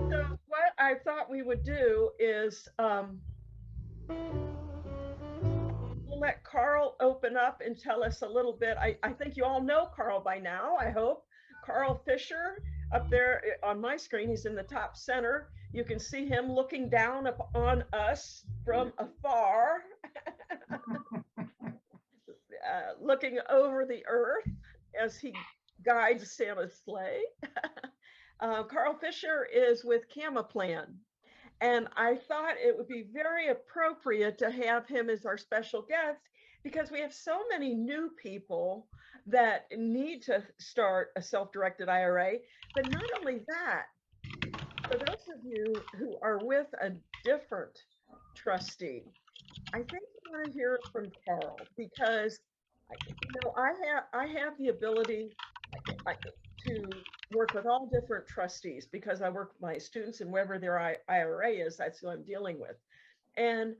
So what I thought we would do is we'll let Carl open up and tell us a little bit. I think you all know Carl by now, I hope. Carl Fisher up there on my screen, he's in the top center. You can see him looking down upon us from afar, looking over the earth as he guides Santa's sleigh. Carl Fisher is with Camaplan, and I thought it would be very appropriate to have him as our special guest because we have so many new people that need to start a self-directed IRA. But not only that, for those of you who are with a different trustee, I think you want to hear from Carl because I have the ability to work with all different trustees because I work with my students and wherever their IRA is, that's who I'm dealing with. And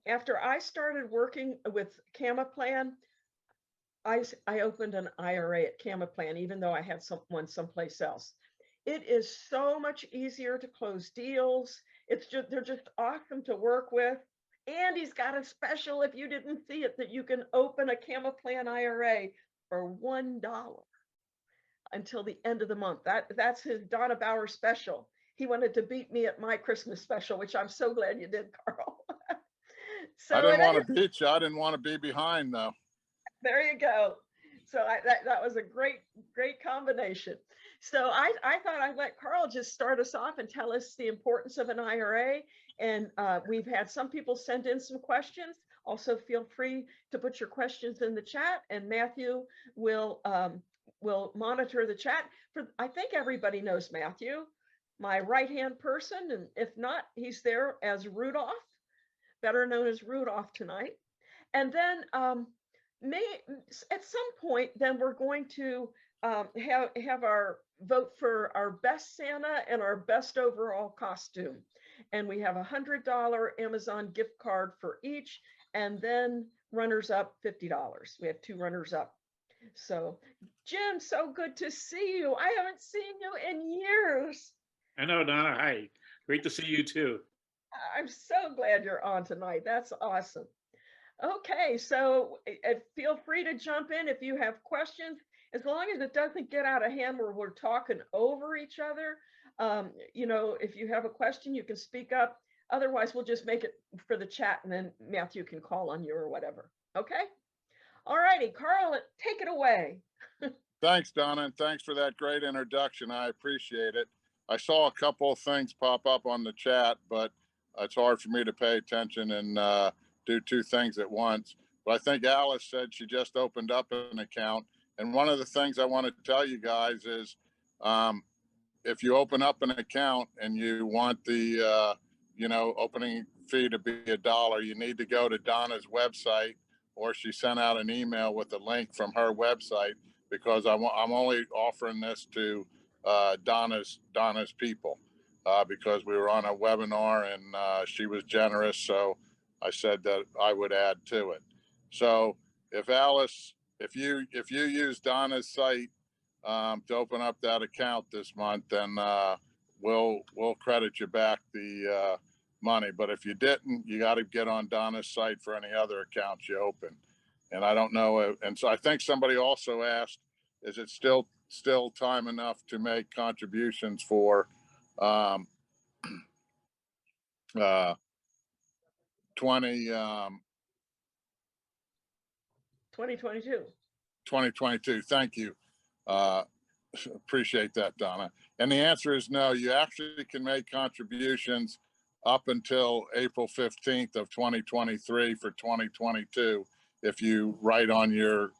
after I started working with Camaplan, I opened an IRA at Camaplan, even though I had someone someplace else. It is so much easier to close deals. They're just awesome to work with. And he's got a special, if you didn't see it, that you can open a Camaplan IRA for $1 until the end of the month. That's his Donna Bauer special. He wanted to beat me at my Christmas special, which I'm so glad you did, Carl. I So didn't want to beat you. I didn't want to be behind, though. there you go. So that was a great combination. So I thought I'd let Carl just start us off and tell us the importance of an IRA. And we've had some people send in some questions. Also, feel free to put your questions in the chat, and Matthew will monitor the chat. I think everybody knows Matthew, my right-hand person, and if not, he's there as Rudolph, better known as Rudolph tonight. And then at some point, then we're going to have our vote for our best Santa and our best overall costume. And we have $100 Amazon gift card for each, and then runners up $50. We have 2 runners up. So, Jim, so good to see you. I haven't seen you in years. I know, Donna. Hi. Great to see you too. I'm so glad you're on tonight. That's awesome. Okay, so feel free to jump in if you have questions, as long as it doesn't get out of hand where we're talking over each other. If you have a question, you can speak up. Otherwise, we'll just make it for the chat and then Matthew can call on you or whatever. Okay? All righty, Carl, take it away. Thanks, Donna, and thanks for that great introduction. I appreciate it. I saw a couple of things pop up on the chat, but it's hard for me to pay attention and do 2 things at once. But I think Alice said she just opened up an account. And one of the things I want to tell you guys is if you open up an account and you want the, opening fee to be $1, you need to go to Donna's website, or she sent out an email with a link from her website, because I'm only offering this to Donna's people because we were on a webinar and she was generous. So I said that I would add to it. So if Alice, if you use Donna's site to open up that account this month, then we'll credit you back the money. But if you didn't, you got to get on Donna's site for any other accounts you open. And I don't know. And so I think somebody also asked, is it still time enough to make contributions for 2022. 2022. Thank you. Appreciate that, Donna. And the answer is no. You actually can make contributions up until April 15th of 2023 for 2022 if you write on your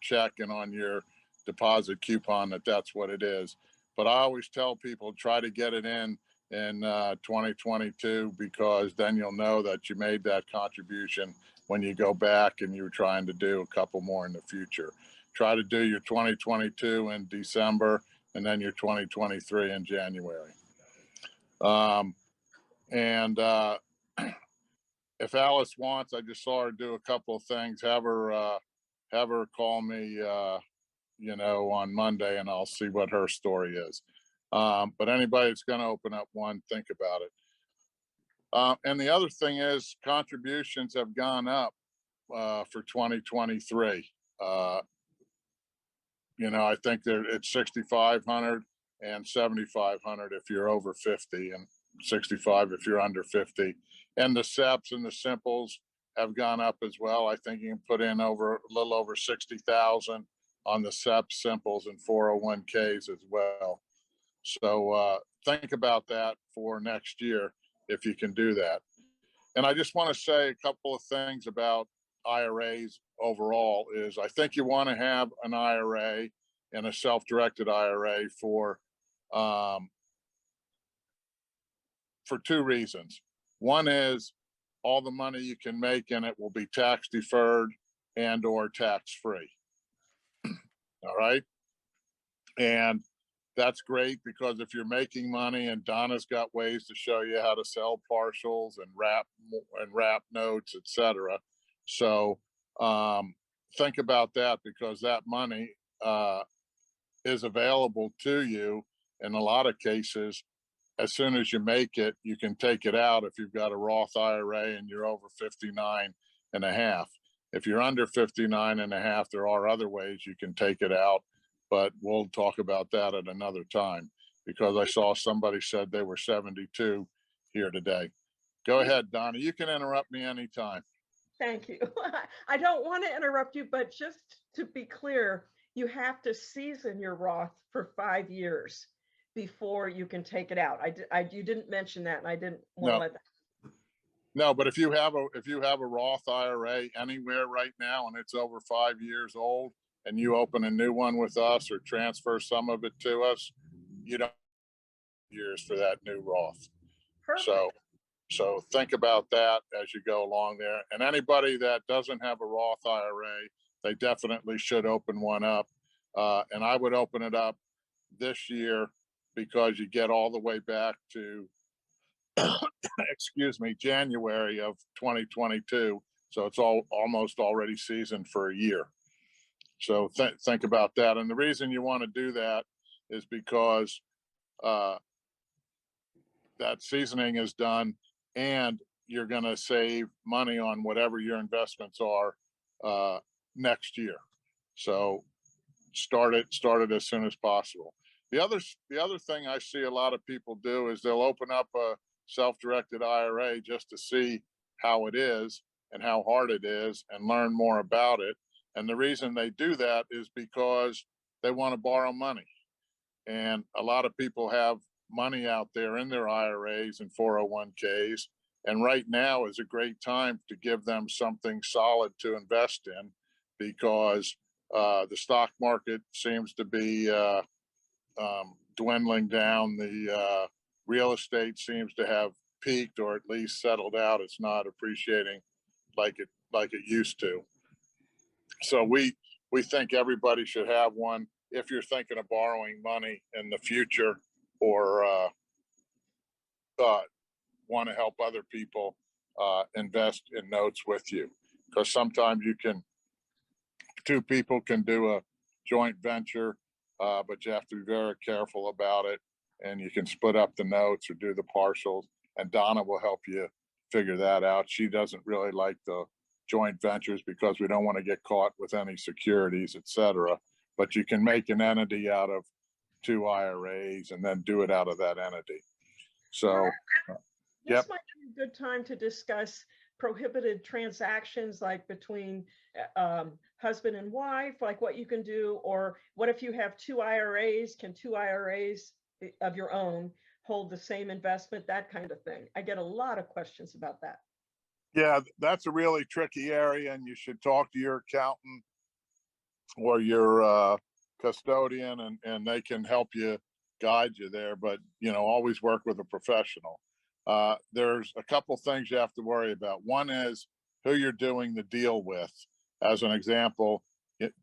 check and on your deposit coupon that that's what it is. But I always tell people, try to get it in 2022, because then you'll know that you made that contribution when you go back and you're trying to do a couple more in the future. Try to do your 2022 in December and then your 2023 in January. If Alice wants, I just saw her do a couple of things. Have her call me, on Monday, and I'll see what her story is. But anybody that's going to open up one, think about it. And the other thing is contributions have gone up for 2023. I think it's 6,500 and 7,500 if you're over 50 and 65 if you're under 50. And the SEPs and the simples have gone up as well. I think you can put in a little over 60,000 on the SEP simples and 401ks as well. So think about that for next year if you can do that. And I just want to say a couple of things about IRAs overall is I think you want to have an IRA and a self-directed IRA for two reasons. One is all the money you can make in it will be tax deferred and or tax free. All right. And that's great because if you're making money, and Donna's got ways to show you how to sell partials and wrap notes, etc. So think about that because that money is available to you in a lot of cases. As soon as you make it, you can take it out if you've got a Roth IRA and you're over 59 and a half. If you're under 59 and a half, there are other ways you can take it out, but we'll talk about that at another time because I saw somebody said they were 72 here today. Go ahead, Donna. You can interrupt me anytime. Thank you. I don't want to interrupt you, but just to be clear, you have to season your Roth for 5 years before you can take it out. You didn't mention that, and I didn't want to let that. No, but if you have a Roth IRA anywhere right now and it's over 5 years old, and you open a new one with us or transfer some of it to us, you don't have years for that new Roth. Perfect. So think about that as you go along there. And anybody that doesn't have a Roth IRA, they definitely should open one up. And I would open it up this year because you get all the way back to, excuse me, January of 2022. So it's almost already seasoned for a year. So think about that. And the reason you want to do that is because that seasoning is done and you're going to save money on whatever your investments are next year. So start it as soon as possible. The other thing I see a lot of people do is they'll open up a self-directed IRA just to see how it is and how hard it is and learn more about it. And the reason they do that is because they want to borrow money. And a lot of people have money out there in their IRAs and 401ks. And right now is a great time to give them something solid to invest in because the stock market seems to be dwindling down. The real estate seems to have peaked or at least settled out. It's not appreciating like it used to. So we think everybody should have one if you're thinking of borrowing money in the future or want to help other people invest in notes with you. Because sometimes two people can do a joint venture, but you have to be very careful about it. And you can split up the notes or do the partials. And Donna will help you figure that out. She doesn't really like the joint ventures because we don't want to get caught with any securities, et cetera. But you can make an entity out of 2 IRAs and then do it out of that entity. So, this might be a good time to discuss prohibited transactions like between husband and wife, like what you can do, or what if you have 2 IRAs? Can 2 IRAs of your own hold the same investment? That kind of thing. I get a lot of questions about that. Yeah, that's a really tricky area, and you should talk to your accountant or your custodian, and they can help you, guide you there. But always work with a professional. There's a couple things you have to worry about. One is who you're doing the deal with. As an example,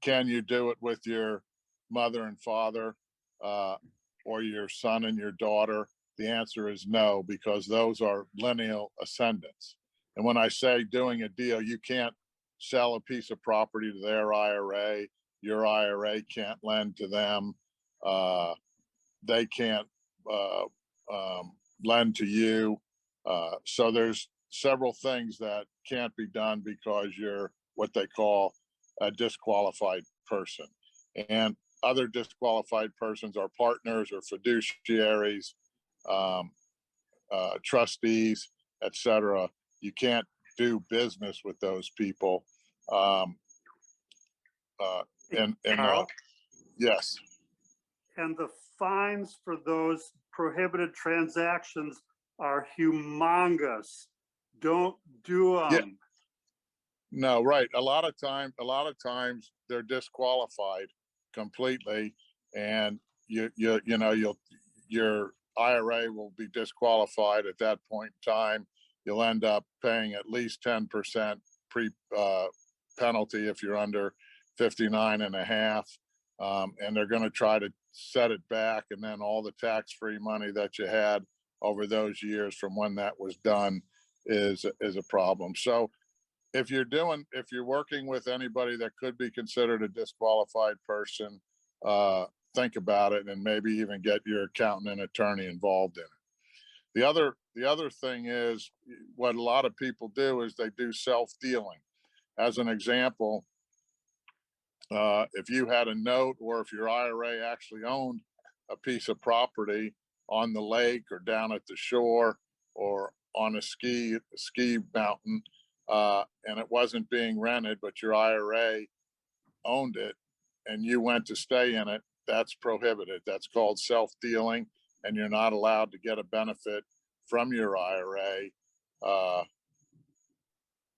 can you do it with your mother and father or your son and your daughter? The answer is no, because those are lineal ascendants. And when I say doing a deal, you can't sell a piece of property to their IRA. Your IRA can't lend to them. They can't lend to you. So there's several things that can't be done because you're what they call a disqualified person. And other disqualified persons are partners or fiduciaries, um, trustees, etc. You can't do business with those people. Um, and Carl, yes, and the fines for those prohibited transactions are humongous. Don't do Yeah. them. no, right. A lot of times they're disqualified completely, and your IRA will be disqualified at that point in time. You'll end up paying at least 10% pre penalty if you're under 59 and a half. And they're going to try to set it back, and then all the tax-free money that you had over those years from when that was done is a problem. So if you're working with anybody that could be considered a disqualified person, think about it and maybe even get your accountant and attorney involved in it. The other thing is what a lot of people do is they do self-dealing. As an example, if you had a note or if your IRA actually owned a piece of property on the lake or down at the shore or on a ski mountain, and it wasn't being rented, but your IRA owned it and you went to stay in it, that's prohibited. That's called self-dealing, and you're not allowed to get a benefit from your IRA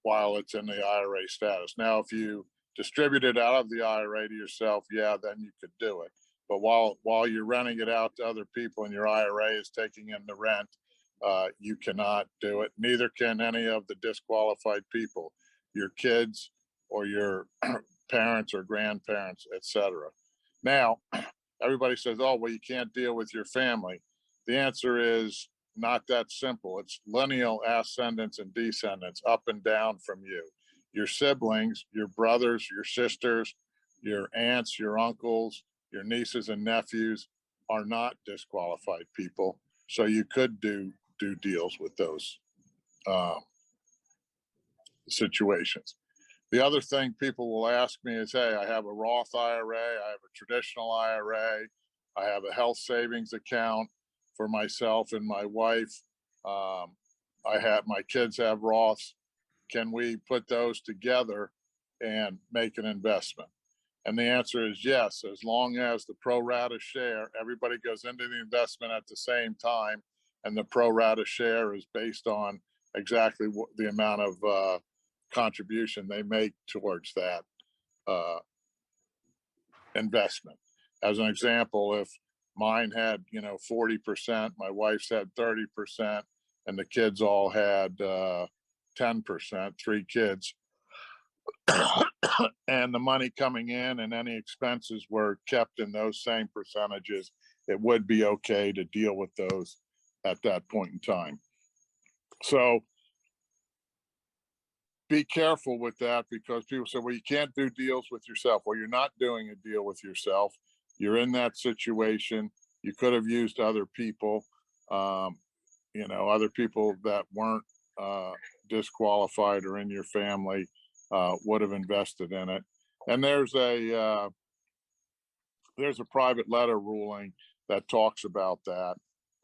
while it's in the IRA status. Now, if you distribute it out of the IRA to yourself, yeah, then you could do it. But while you're renting it out to other people and your IRA is taking in the rent, you cannot do it. Neither can any of the disqualified people, your kids or your parents or grandparents, etc. Now, everybody says, "Oh, well, you can't deal with your family." The answer is not that simple. It's lineal ascendants and descendants, up and down from you. Your siblings, your brothers, your sisters, your aunts, your uncles, your nieces and nephews are not disqualified people. So you could do deals with those um, situations. The other thing people will ask me is, hey, I have a Roth IRA, I have a traditional IRA, I have a health savings account for myself and my wife. I have my kids have Roths. Can we put those together and make an investment? And the answer is yes, as long as the pro rata share, everybody goes into the investment at the same time, and the pro rata share is based on exactly what the amount of contribution they make towards that uh, investment. As an example, if mine had 40%, my wife's had 30%, and the kids all had 10%, 3 kids, and the money coming in and any expenses were kept in those same percentages, it would be okay to deal with those at that point in time. So be careful with that, because people say, well, you can't do deals with yourself. Well, you're not doing a deal with yourself. You're in that situation. You could have used other people, other people that weren't disqualified or in your family would have invested in it. And there's a private letter ruling that talks about that.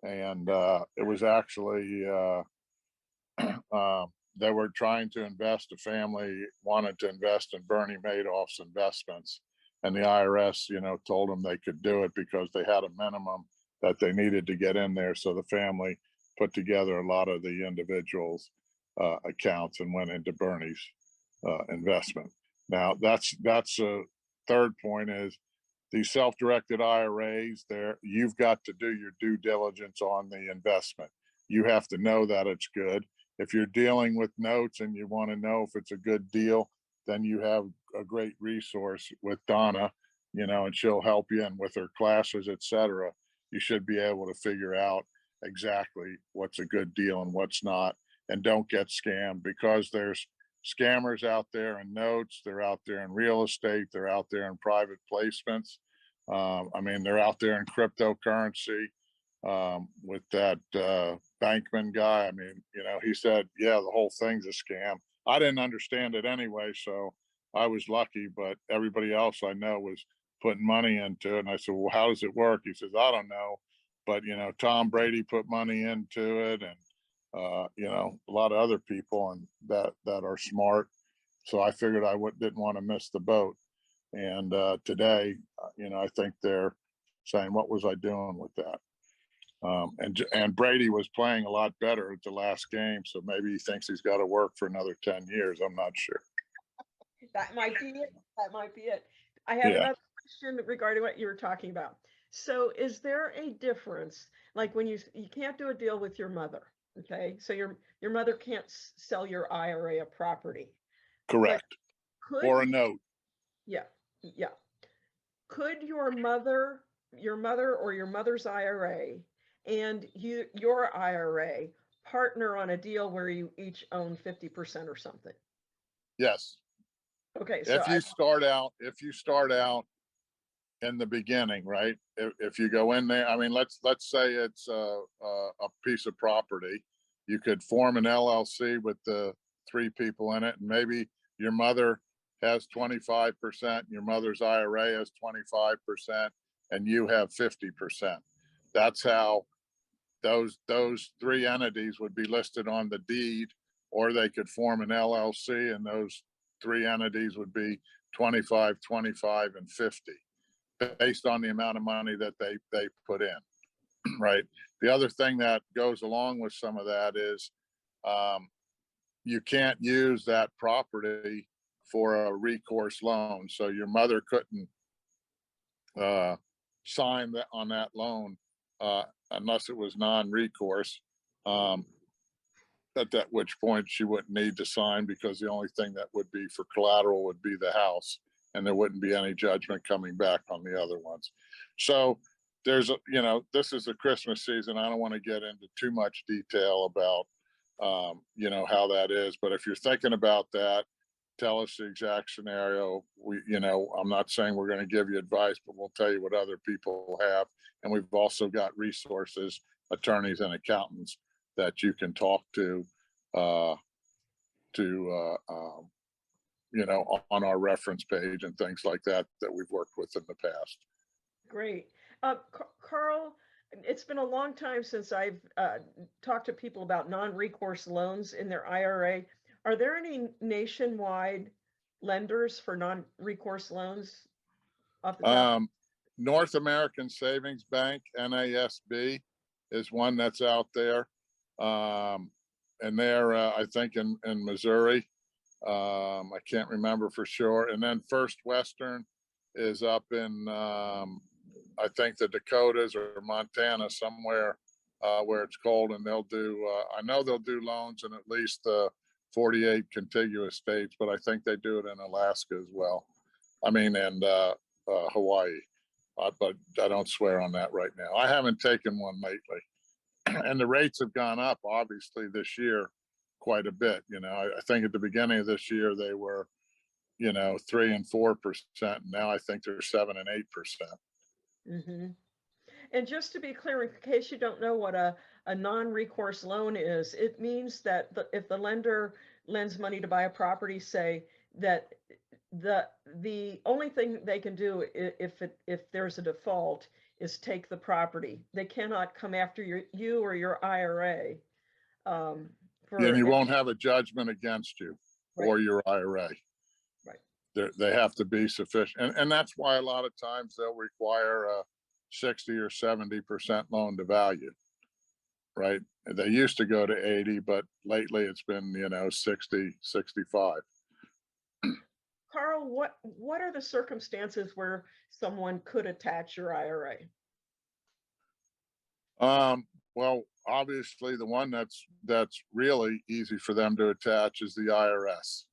And it was actually they were trying to invest. A family wanted to invest in Bernie Madoff's investments, and the IRS, told them they could do it because they had a minimum that they needed to get in there. So the family put together a lot of the individuals' accounts and went into Bernie's investment. Now that's a third point is these self-directed IRAs. There, you've got to do your due diligence on the investment. You have to know that it's good. If you're dealing with notes and you want to know if it's a good deal, then you have a great resource with Donna, and she'll help you, and with her classes, etc. You should be able to figure out exactly what's a good deal and what's not, and don't get scammed, because there's scammers out there in notes, they're out there in real estate, they're out there in private placements. They're out there in cryptocurrency. with that Bankman guy. I mean, he said, yeah, the whole thing's a scam. I didn't understand it anyway, so I was lucky, but everybody else I know was putting money into it. And I said, well, how does it work? He says, I don't know. But, Tom Brady put money into it, and, a lot of other people and that are smart. So I figured didn't want to miss the boat. And today, I think they're saying, what was I doing with that? And Brady was playing a lot better at the last game, so maybe he thinks he's got to work for another 10 years. I'm not sure. That might be it. That might be it. I have Yeah. another question regarding what you were talking about. So is there a difference, like when you can't do a deal with your mother, okay? So your mother can't sell your IRA a property. Correct. Could Or a note. Yeah, yeah. Could your mother or your mother's IRA and your IRA partner on a deal where you each own 50% or something? Yes. Okay, so If you start out in the beginning, right? If you go in there, I mean, let's say it's a piece of property. You could form an LLC with the 3 people in it, and maybe your mother has 25%, your mother's IRA has 25%, and you have 50%. That's how those 3 entities would be listed on the deed, or they could form an LLC, and those 3 entities would be 25, 25, and 50, based on the amount of money that they put in. Right. The other thing that goes along with some of that is you can't use that property for a recourse loan. So your mother couldn't sign on that loan unless it was non-recourse. At which point she wouldn't need to sign, because the only thing that would be for collateral would be the house, and there wouldn't be any judgment coming back on the other ones. So this is the Christmas season. I don't want to get into too much detail about, how that is. But if you're thinking about that, tell us the exact scenario. I'm not saying we're going to give you advice, but we'll tell you what other people have. And we've also got resources, attorneys and accountants that you can talk to, on our reference page and things like that we've worked with in the past. Great. Carl, it's been a long time since I've talked to people about non-recourse loans in their IRA. Are there any nationwide lenders for non-recourse loans off the top? North American Savings Bank, NASB, is one that's out there. And they're, I think, in Missouri. I can't remember for sure. And then First Western is up in, I think, the Dakotas or Montana, somewhere where it's cold. And they'll do, I know they'll do loans in at least 48 contiguous states, but I think they do it in Alaska as well. I mean, and Hawaii. But I don't swear on that right now. I haven't taken one lately. And the rates have gone up, obviously, this year quite a bit. I think at the beginning of this year they were, 3 and 4%. And now I think they're 7 and 8%. Mm-hmm. And just to be clear, in case you don't know what a non-recourse loan is, it means that if the lender lends money to buy a property, say that the only thing they can do if there's a default is take the property. They cannot come after you or your IRA. And you won't have a judgment against you, right, or your IRA. Right. They have to be sufficient. And that's why a lot of times they'll require a 60 or 70% loan to value. Right. They used to go to 80, but lately it's been, 60, 65. Carl, what are the circumstances where someone could attach your IRA? Well, obviously the one that's really easy for them to attach is the IRS.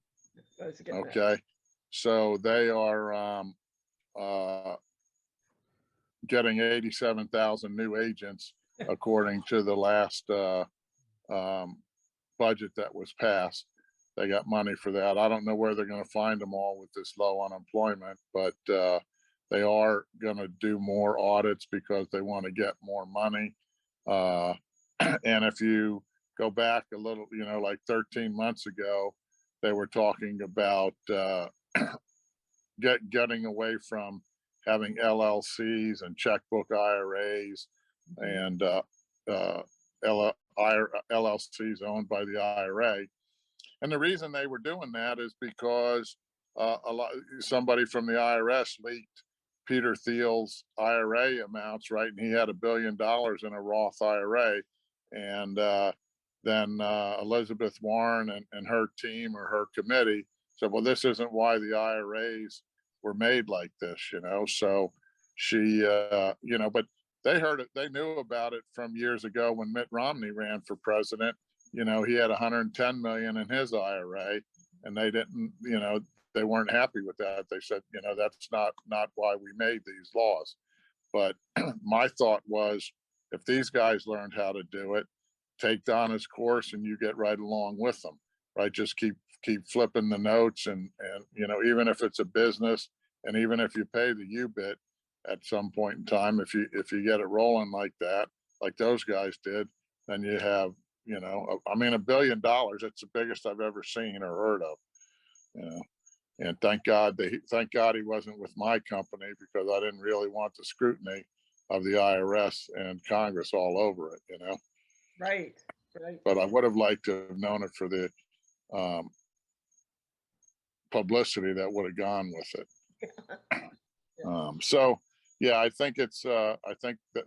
Okay. So they are getting 87,000 new agents according to the last budget that was passed. They got money for that. I don't know where they're going to find them all with this low unemployment, but they are going to do more audits because they want to get more money. Uh, and if you go back a little, like 13 months ago, they were talking about getting away from having LLCs and checkbook IRAs and LLCs owned by the IRA. And the reason they were doing that is because somebody from the IRS leaked Peter Thiel's IRA amounts, right? And he had $1 billion in a Roth IRA. And then Elizabeth Warren and her team or her committee said, well, this isn't why the IRAs were made like this, So she, but they heard it, they knew about it from years ago when Mitt Romney ran for president. He had 110 million in his IRA, and they didn't, they weren't happy with that. They said, that's not why we made these laws. But my thought was, if these guys learned how to do it, take Donna's course and you get right along with them, right? Just keep flipping the notes and even if it's a business and even if you pay the U-bit at some point in time, if you get it rolling like that, like those guys did, then you have, $1 billion, it's the biggest I've ever seen or heard of, and thank God he wasn't with my company, because I didn't really want the scrutiny of the IRS and Congress all over it, Right. But I would have liked to have known it for the publicity that would have gone with it. So yeah, I think I think that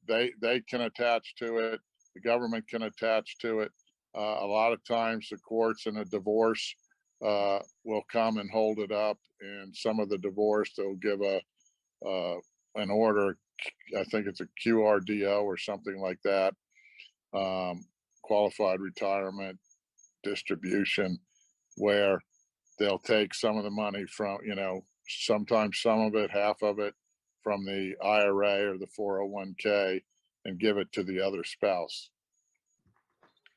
they can attach to it. The government can attach to it. A lot of times the courts in a divorce will come and hold it up, and some of the divorce, they'll give an order. I think it's a QRDO or something like that. Qualified retirement distribution, where they'll take some of the money from, sometimes some of it, half of it from the IRA or the 401k, and give it to the other spouse.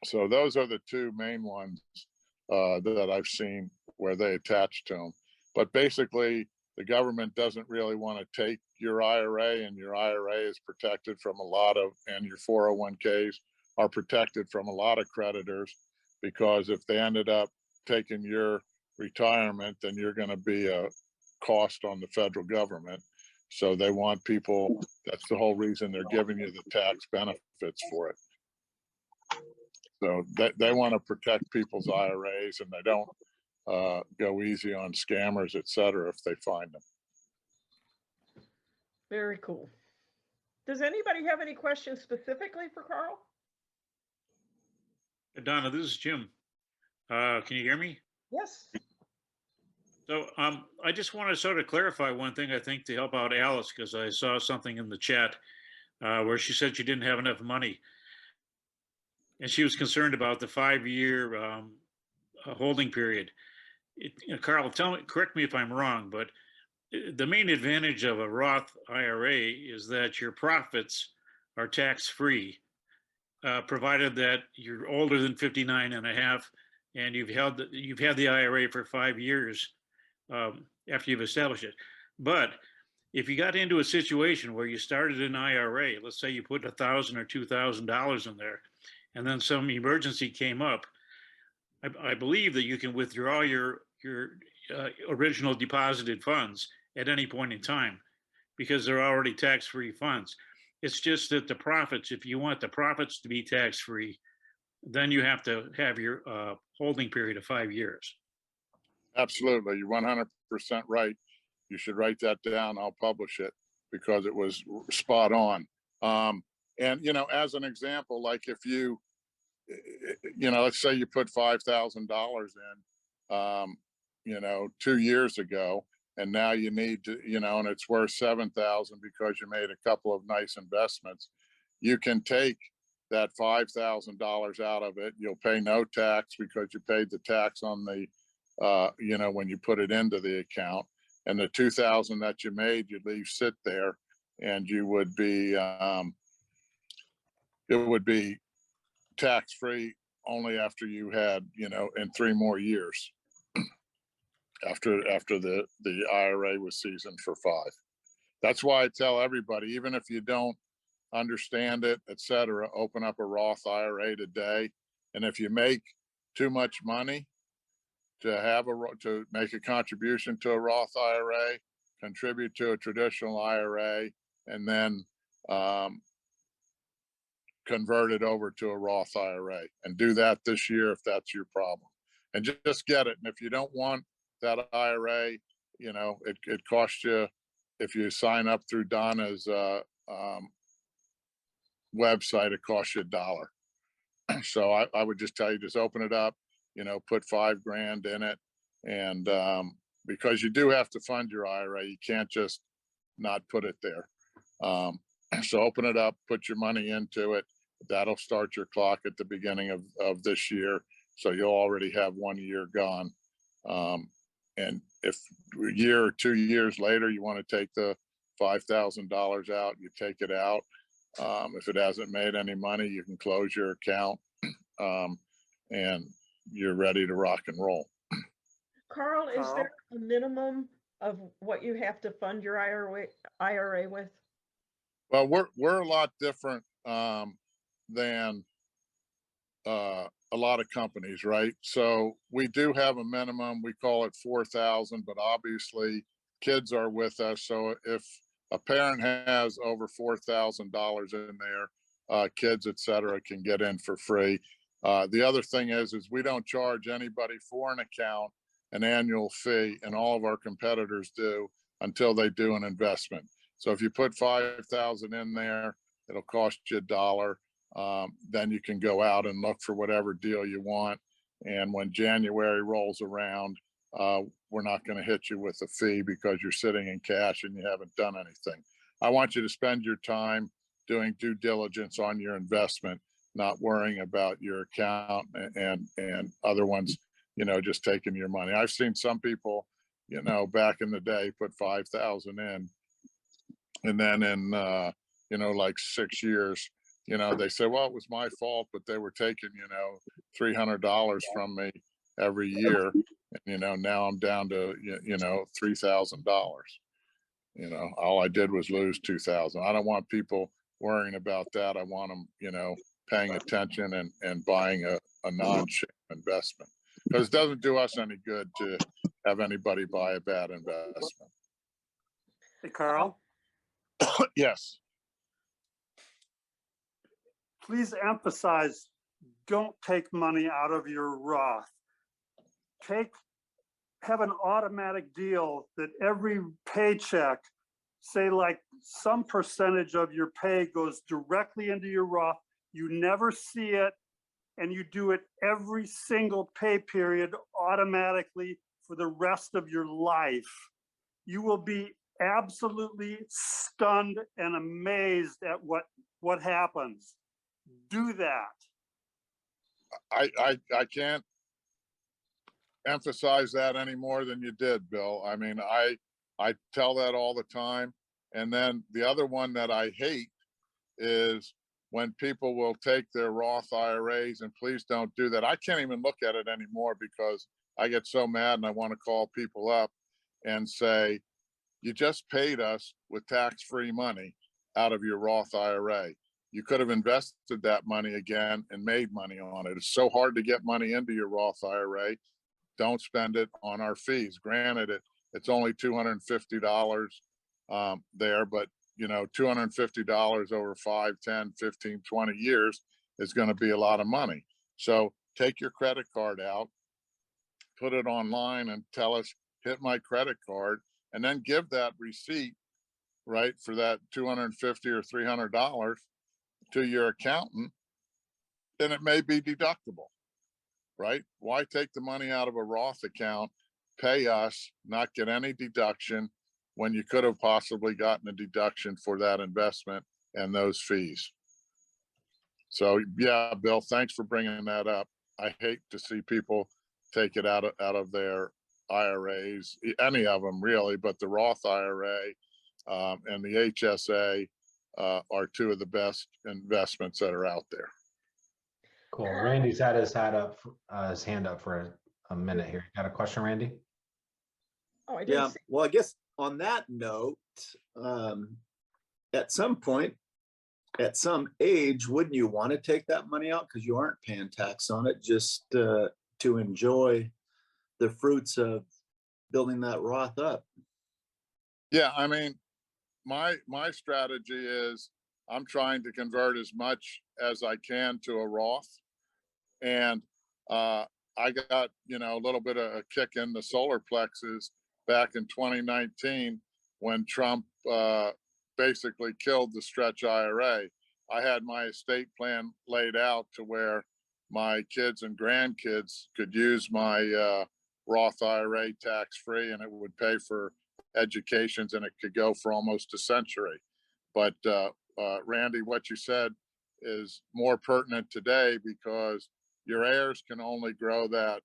So those are the two main ones that I've seen where they attach to them. But basically, the government doesn't really want to take your IRA, and your IRA is protected from and your 401ks are protected from a lot of creditors, because if they ended up taking your retirement, then you're going to be a cost on the federal government. So they want people, that's the whole reason they're giving you the tax benefits for it. So they want to protect people's IRAs, and they don't go easy on scammers, et cetera, if they find them. Very cool. Does anybody have any questions specifically for Carl? Donna, this is Jim. Can you hear me? Yes. So I just want to sort of clarify one thing, I think, to help out Alice, because I saw something in the chat where she said she didn't have enough money. And she was concerned about the 5-year holding period. Carl, correct me if I'm wrong, but the main advantage of a Roth IRA is that your profits are tax-free, provided that you're older than 59 and a half, and you've had the IRA for 5 years after you've established it. But if you got into a situation where you started an IRA, let's say you put $1,000 or $2,000 in there, and then some emergency came up, I believe that you can withdraw your original deposited funds at any point in time, because they're already tax-free funds. It's just that the profits, if you want the profits to be tax-free, then you have to have your holding period of 5 years. Absolutely. You're 100% right. You should write that down. I'll publish it, because it was spot on. And, as an example, like if you, let's say you put $5,000 in, 2 years ago, and now you need to, and it's worth 7,000 because you made a couple of nice investments. You can take that $5,000 out of it. You'll pay no tax, because you paid the tax on the, when you put it into the account. And the 2,000 that you made, you leave sit there, and you would be, it would be tax-free only after you had, in 3 more years after the IRA was seasoned for 5. That's why I tell everybody, even if you don't understand it, et cetera, open up a Roth IRA today. And if you make too much money to make a contribution to a Roth IRA, contribute to a traditional IRA, and then convert it over to a Roth IRA, and do that this year if that's your problem. And just get it. And if you don't want that IRA, it costs you, if you sign up through Donna's website, it costs you $1. So I would just tell you, just open it up, put $5,000 in it. And because you do have to fund your IRA, you can't just not put it there. So open it up, put your money into it. That'll start your clock at the beginning of this year. So you'll already have 1 year gone. And if a year or 2 years later, you want to take the $5,000 out, you take it out. If it hasn't made any money, you can close your account, and you're ready to rock and roll. Carl, is Carl? there a minimum of what you have to fund your IRA with? Well, we're a lot different than a lot of companies, right? So we do have a minimum. We call it 4,000, but obviously kids are with us. So if a parent has over $4,000 in there, kids, et cetera, can get in for free. The other thing is we don't charge anybody for an account an annual fee, and all of our competitors do until they do an investment. So if you put 5,000 in there, it'll cost you $1. Then you can go out and look for whatever deal you want. And when January rolls around, we're not going to hit you with a fee because you're sitting in cash and you haven't done anything. I want you to spend your time doing due diligence on your investment, not worrying about your account and other ones, just taking your money. I've seen some people, back in the day, put 5,000 in, and then in, like 6 years, they say, well, it was my fault, but they were taking, $300 from me every year. And, now I'm down to, $3,000. All I did was lose 2,000. I don't want people worrying about that. I want them, paying attention and buying a non-share investment, because it doesn't do us any good to have anybody buy a bad investment. Hey, Carl, Yes. please emphasize, don't take money out of your Roth. Have an automatic deal that every paycheck, say like some percentage of your pay goes directly into your Roth. You never see it, and you do it every single pay period automatically for the rest of your life. You will be absolutely stunned and amazed at what happens. Do that. I can't emphasize that any more than you did, Bill. I mean, I tell that all the time. And then the other one that I hate is when people will take their Roth IRAs, and please don't do that. I can't even look at it anymore because I get so mad and I want to call people up and say, you just paid us with tax-free money out of your Roth IRA. You could have invested that money again and made money on it. It's so hard to get money into your Roth IRA. Don't spend it on our fees. Granted, it's only $250 there, but $250 over 5, 10, 15, 20 years is going to be a lot of money. So take your credit card out, put it online and tell us, hit my credit card, and then give that receipt, right, for that $250 or $300 to your accountant, then it may be deductible, right? Why take the money out of a Roth account, pay us, not get any deduction, when you could have possibly gotten a deduction for that investment and those fees? So yeah, Bill, thanks for bringing that up. I hate to see people take it out of their IRAs, any of them really, but the Roth IRA and the HSA are two of the best investments that are out there. Cool. Randy's had his hand up for a minute here. Got a question, Randy? Oh, I didn't Yeah, see. well, I guess on that note, at some point, at some age, wouldn't you want to take that money out because you aren't paying tax on it, just to enjoy the fruits of building that Roth up? Yeah, I mean, my strategy is I'm trying to convert as much as I can to a Roth. And I got, a little bit of a kick in the solar plexus back in 2019 when Trump basically killed the stretch IRA. I had my estate plan laid out to where my kids and grandkids could use my Roth IRA tax free, and it would pay for educations, and it could go for almost a century. But Randy, what you said is more pertinent today because your heirs can only grow that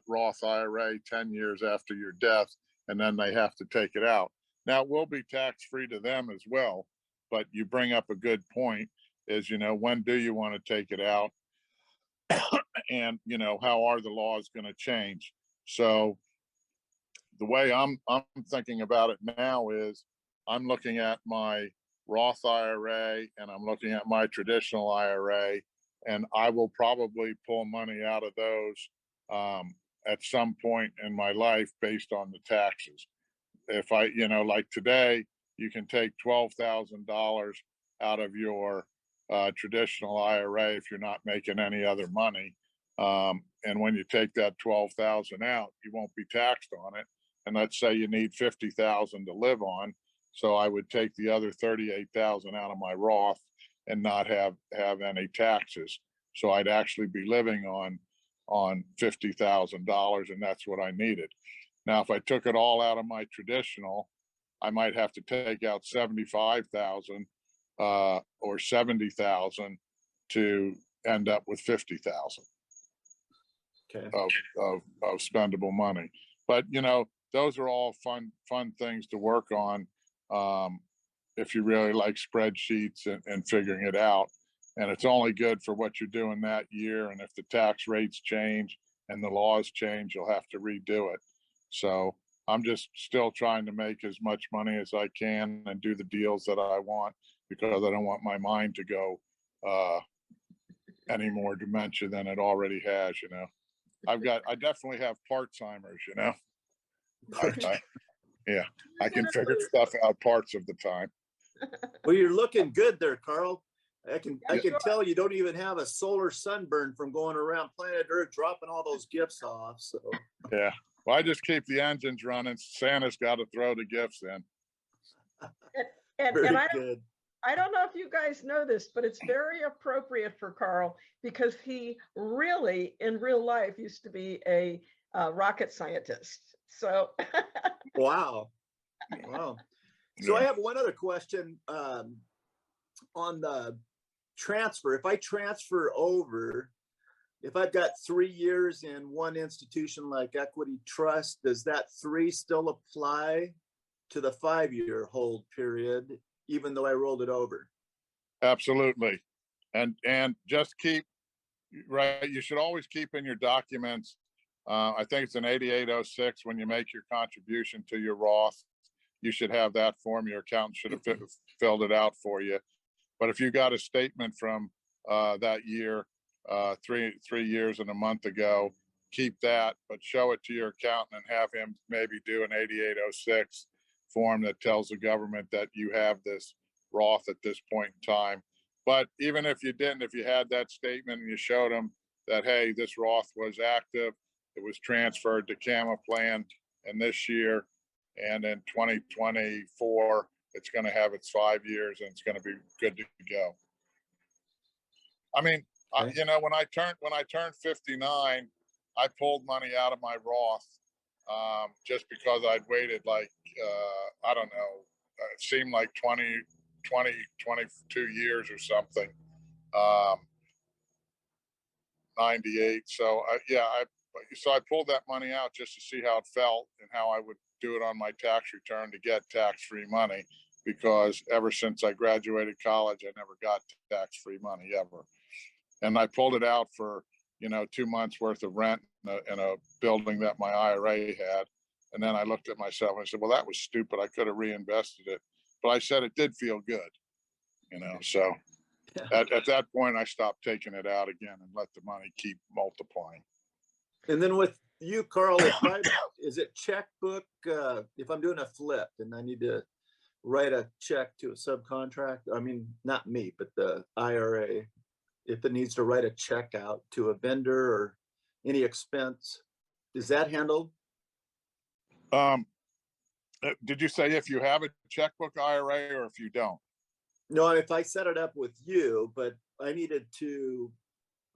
Roth IRA 10 years after your death, and then they have to take it out. Now, it will be tax free to them as well, but you bring up a good point is, when do you want to take it out? And, how are the laws going to change? So the way I'm thinking about it now is I'm looking at my Roth IRA and I'm looking at my traditional IRA, and I will probably pull money out of those at some point in my life based on the taxes. If I, like today, you can take $12,000 out of your traditional IRA if you're not making any other money. And when you take that 12,000 out, you won't be taxed on it. And let's say you need 50,000 to live on. So I would take the other 38,000 out of my Roth and not have any taxes. So I'd actually be living on $50,000, and that's what I needed. Now, if I took it all out of my traditional, I might have to take out 75,000 or 70,000 to end up with 50,000 Okay. of spendable money. But those are all fun things to work on if you really like spreadsheets and figuring it out. And it's only good for what you're doing that year. And if the tax rates change and the laws change, you'll have to redo it. So I'm just still trying to make as much money as I can and do the deals that I want, because I don't want my mind to go any more dementia than it already has. I definitely have part-timers, yeah, I can figure stuff out parts of the time. Well, you're looking good there, Carl. I can sure. tell you don't even have a solar sunburn from going around planet Earth dropping all those gifts off. So Yeah, well, I just keep the engines running. Santa's got to throw the gifts in. And very I good. I don't know if you guys know this, but it's very appropriate for Carl because he really, in real life, used to be a rocket scientist. So Wow. Wow. So I Yeah. have one other question on the transfer. If I transfer over, if I've got 3 years in one institution like Equity Trust, does that 3 still apply to the 5-year hold period, even though I rolled it over? Absolutely. And just keep, right, you should always keep in your documents, I think it's an 8806 when you make your contribution to your Roth, you should have that form. Your accountant should have filled it out for you. But if you got a statement from that year, 3 years and a month ago, keep that, but show it to your accountant and have him maybe do an 8806 form that tells the government that you have this Roth at this point in time. But even if you didn't, if you had that statement and you showed them that, hey, this Roth was active, it was transferred to Camaplan, and this year and in 2024, it's going to have its 5 years and it's going to be good to go. I mean, Okay. when I turned 59, I pulled money out of my Roth just because I'd waited like, I don't know, it seemed like 22 years or something, 98. So I pulled that money out just to see how it felt and how I would do it on my tax return to get tax-free money, because ever since I graduated college, I never got tax-free money ever. And I pulled it out for, 2 months worth of rent in a building that my IRA had. And then I looked at myself and I said, well, that was stupid. I could have reinvested it. But I said it did feel good. you know, so at that point, I stopped taking it out again and let the money keep multiplying. And then with you, Carl, is it checkbook, if I'm doing a flip and I need to write a check to a subcontractor, I mean, not me, but the IRA, if it needs to write a check out to a vendor or any expense, is that handled? Did you say if you have a checkbook IRA or if you don't? No, if I set it up with you, but I needed to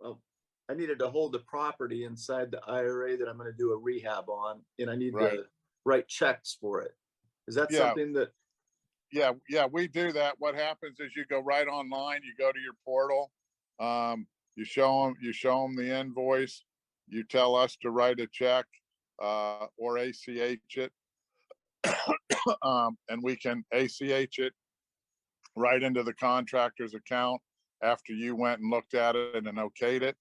hold the property inside the IRA that I'm going to do a rehab on, and I need Right. to write checks for it. Is that Yeah. something that, Yeah, we do that. What happens is you go right online, you go to your portal, you show them the invoice, you tell us to write a check, or ACH it. And we can ACH it right into the contractor's account after you went and looked at it and okayed it.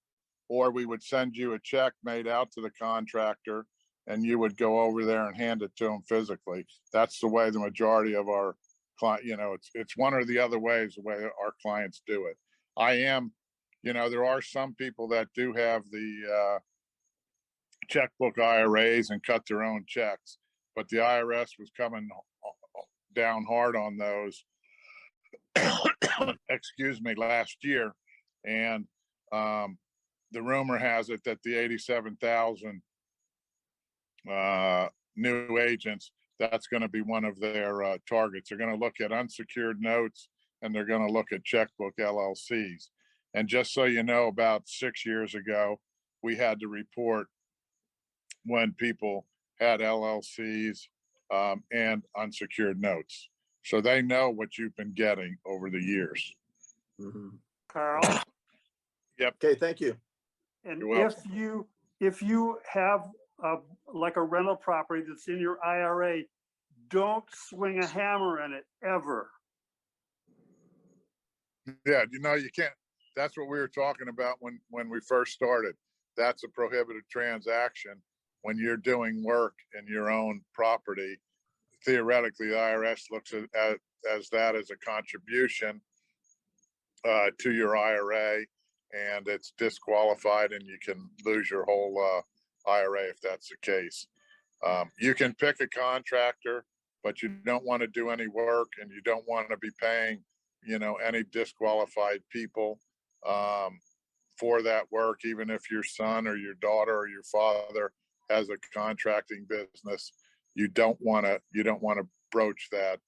Or we would send you a check made out to the contractor and you would go over there and hand it to them physically. That's the way the majority of our client, you know, it's one or the other ways the way our clients do it. There are some people that do have the checkbook IRAs and cut their own checks, but the IRS was coming down hard on those, excuse me, last year. And the rumor has it that the 87,000 new agents, that's going to be one of their targets. They're going to look at unsecured notes and they're going to look at checkbook LLCs. And just so you know, about 6 years ago, we had to report when people had LLCs and unsecured notes. So they know what you've been getting over the years. Carl, okay, thank you. and You're welcome. if you have like a rental property that's in your IRA, don't swing a hammer in it ever. Yeah, you can't. That's what we were talking about when we first started. That's a prohibited transaction. When you're doing work in your own property, theoretically, the IRS looks at as that as a contribution to your IRA, and it's disqualified, and you can lose your whole IRA if that's the case. You can pick a contractor, but you don't want to do any work, and you don't want to be paying, any disqualified people for that work, even if your son or your daughter or your father has a contracting business. You don't want to broach that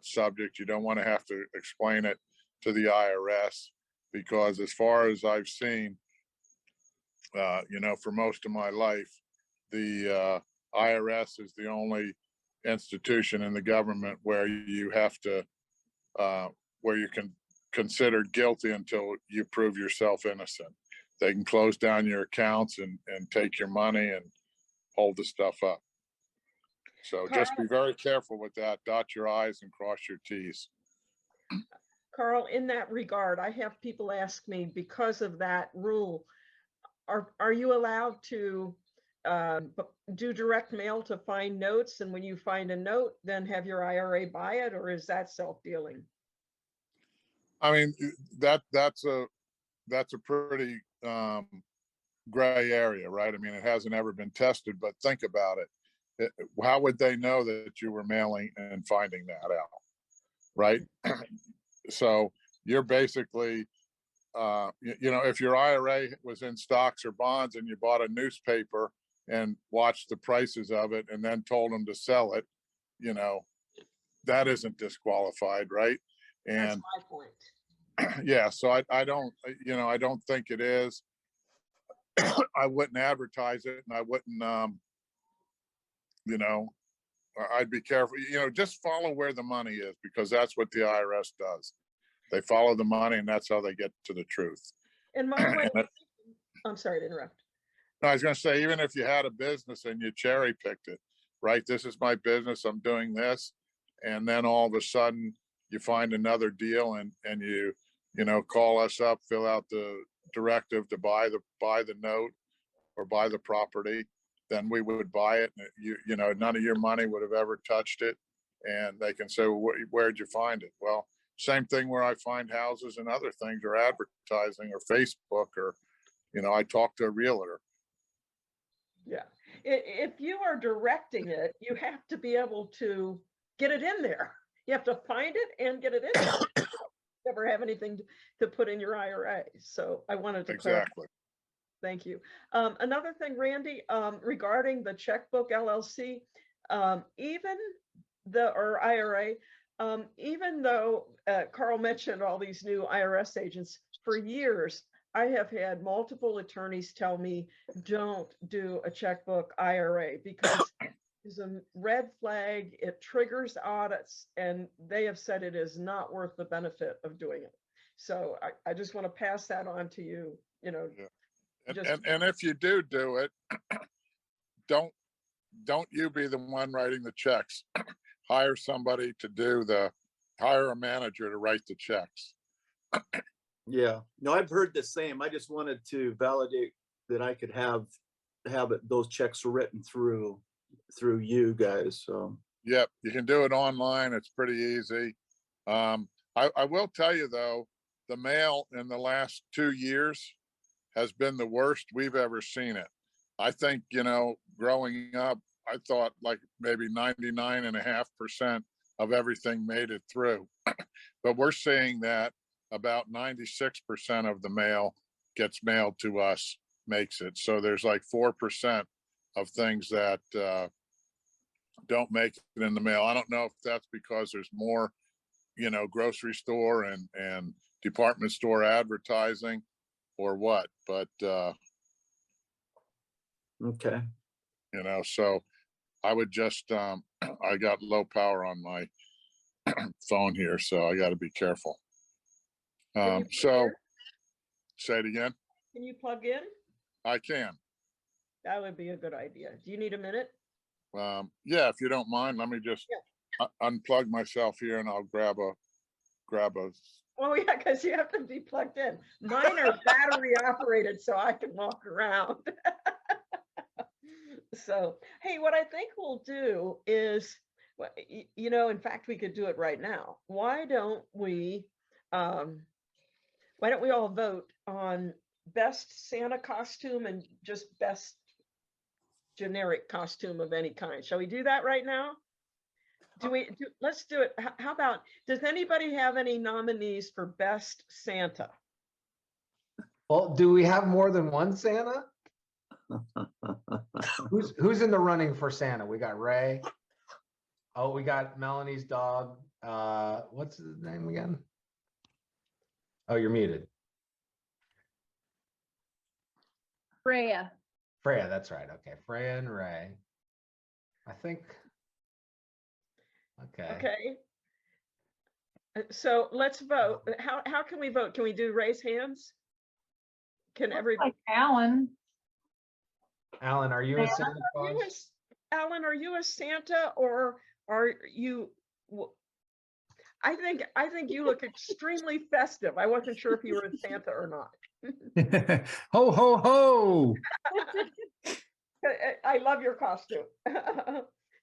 subject. You don't want to have to explain it to the IRS, because as far as I've seen, for most of my life, the IRS is the only institution in the government where you have to, where you can consider guilty until you prove yourself innocent. They can close down your accounts and take your money and hold the stuff up. So just be very careful with that. Dot your I's and cross your T's. Carl, in that regard, I have people ask me, because of that rule, are you allowed to do direct mail to find notes? And when you find a note, then have your IRA buy it, or is that self-dealing? I mean, that's a pretty gray area, right? I mean, it hasn't ever been tested, but think about it. How would they know that you were mailing and finding that out, right? So you're basically, if your IRA was in stocks or bonds and you bought a newspaper and watched the prices of it and then told them to sell it, that isn't disqualified, right? That's And my point. yeah, so I don't, I don't think it is. I wouldn't advertise it, and I wouldn't, I'd be careful, just follow where the money is, because that's what the IRS does. They follow the money, and that's how they get to the truth. And my way, I'm sorry to interrupt. No, I was going to say, even if you had a business and you cherry picked it, right? This is my business, I'm doing this. And then all of a sudden you find another deal and you call us up, fill out the directive to buy the note or buy the property, then we would buy it. And none of your money would have ever touched it. And they can say, well, where'd you find it? Well, same thing where I find houses and other things or advertising or Facebook or, I talk to a realtor. Yeah. If you are directing it, you have to be able to get it in there. You have to find it and get it in there. Never have anything to put in your IRA. So I wanted to clarify. Exactly. Thank you. Another thing, Randy, regarding the checkbook LLC, even or IRA, even though Carl mentioned all these new IRS agents, for years, I have had multiple attorneys tell me, don't do a checkbook IRA because it's a red flag, it triggers audits, and they have said it is not worth the benefit of doing it. So I just want to pass that on to you, And if you do it, don't you be the one writing the checks. Hire somebody to hire a manager to write the checks. Yeah, no, I've heard the same. I just wanted to validate that I could have those checks written through you guys. So Yep, you can do it online. It's pretty easy. I will tell you though, the mail in the last 2 years has been the worst we've ever seen it. I think, growing up, I thought like maybe 99.5% of everything made it through. But we're seeing that about 96% of the mail gets mailed to us, makes it. So there's like 4% of things that don't make it in the mail. I don't know if that's because there's more, grocery store and department store advertising or what, but okay. so I would just I got low power on my phone here, so I got to be careful. Can you plug So in? say it again. Can you plug in? I can. That would be a good idea. Do you need a minute? Yeah, if you don't mind, let me just unplug myself here and I'll grab a Oh yeah, because you have to be plugged in. Mine are battery operated, so I can walk around. So, hey, what I think we'll do is, in fact, we could do it right now. Why don't we all vote on best Santa costume and just best generic costume of any kind? Shall we do that right now? Let's do it. How about, does anybody have any nominees for best Santa? Well, do we have more than one Santa? Who's in the running for Santa? We got Ray. Oh, we got Melanie's dog. What's his name again? Oh, you're muted. Freya. Freya, that's right. Okay, Freya and Ray. I think. Okay. Okay. So let's vote. How can we vote? Can we do raise hands? Can everybody? Like Alan. Alan, are you a Santa Claus? Alan, are you a Santa or are you? I think you look extremely festive. I wasn't sure if you were a Santa or not. Ho, ho, ho. I love your costume.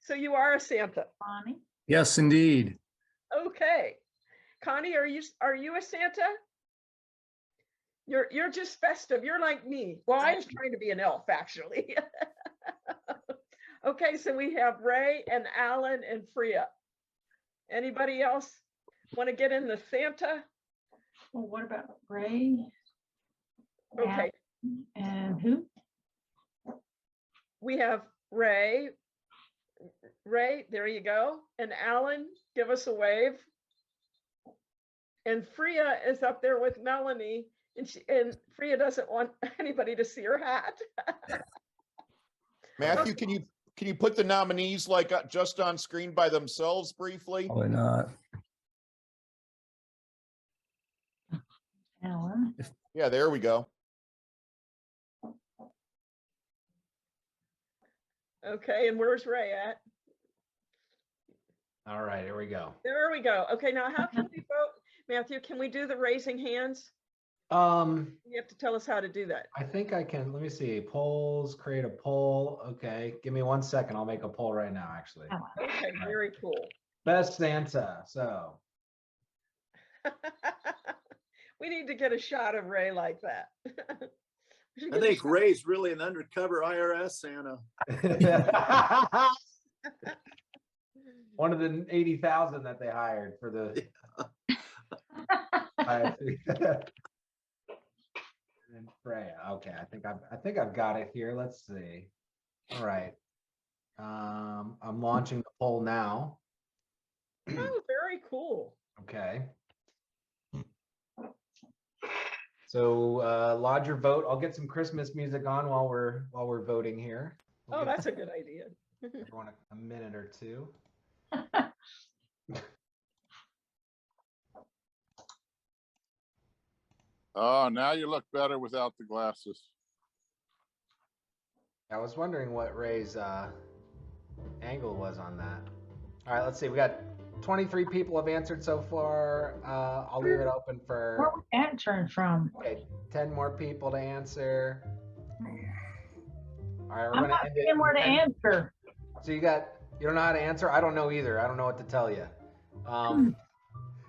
So you are a Santa. Bonnie. Yes, indeed. Okay. Connie, are you a Santa? You're just festive. You're like me. Well, I was trying to be an elf, actually. Okay, so we have Ray and Alan and Freya. Anybody else want to get in the Santa? Well, what about Ray? Okay, And who? we have Ray. Ray, there you go. And Alan, give us a wave. And Freya is up there with Melanie, and Freya doesn't want anybody to see her hat. Matthew, can you put the nominees like just on screen by themselves briefly? Probably not. Alan. Yeah, there we go. Okay, and where's Ray at? All right, here we go. There we go. Okay, now how can we vote? Matthew, can we do the raising hands? You have to tell us how to do that. I think I can. Let me see. Polls, create a poll. Okay, give me 1 second. I'll make a poll right now, actually. Okay, very cool. Best Santa. So We need to get a shot of Ray like that. We should I get a think shot. Ray's really an undercover IRS Santa. One of the 80,000 that they hired for the. I see. And Freya. Okay, I think I've got it here. Let's see. All right. I'm launching the poll now. Oh, very cool. Okay. So lodge your vote. I'll get some Christmas music on while we're voting here. We'll Oh, give that's a good idea. everyone a minute or two. Oh, now you look better without the glasses. I was wondering what Ray's angle was on that. All right, let's see. We got 23 people have answered so far. I'll leave it open Where for was that turned from? 10 more people to answer. All right, we're I'm gonna not end it. seeing where to in 10. answer. So you don't know how to answer? I don't know either. I don't know what to tell you.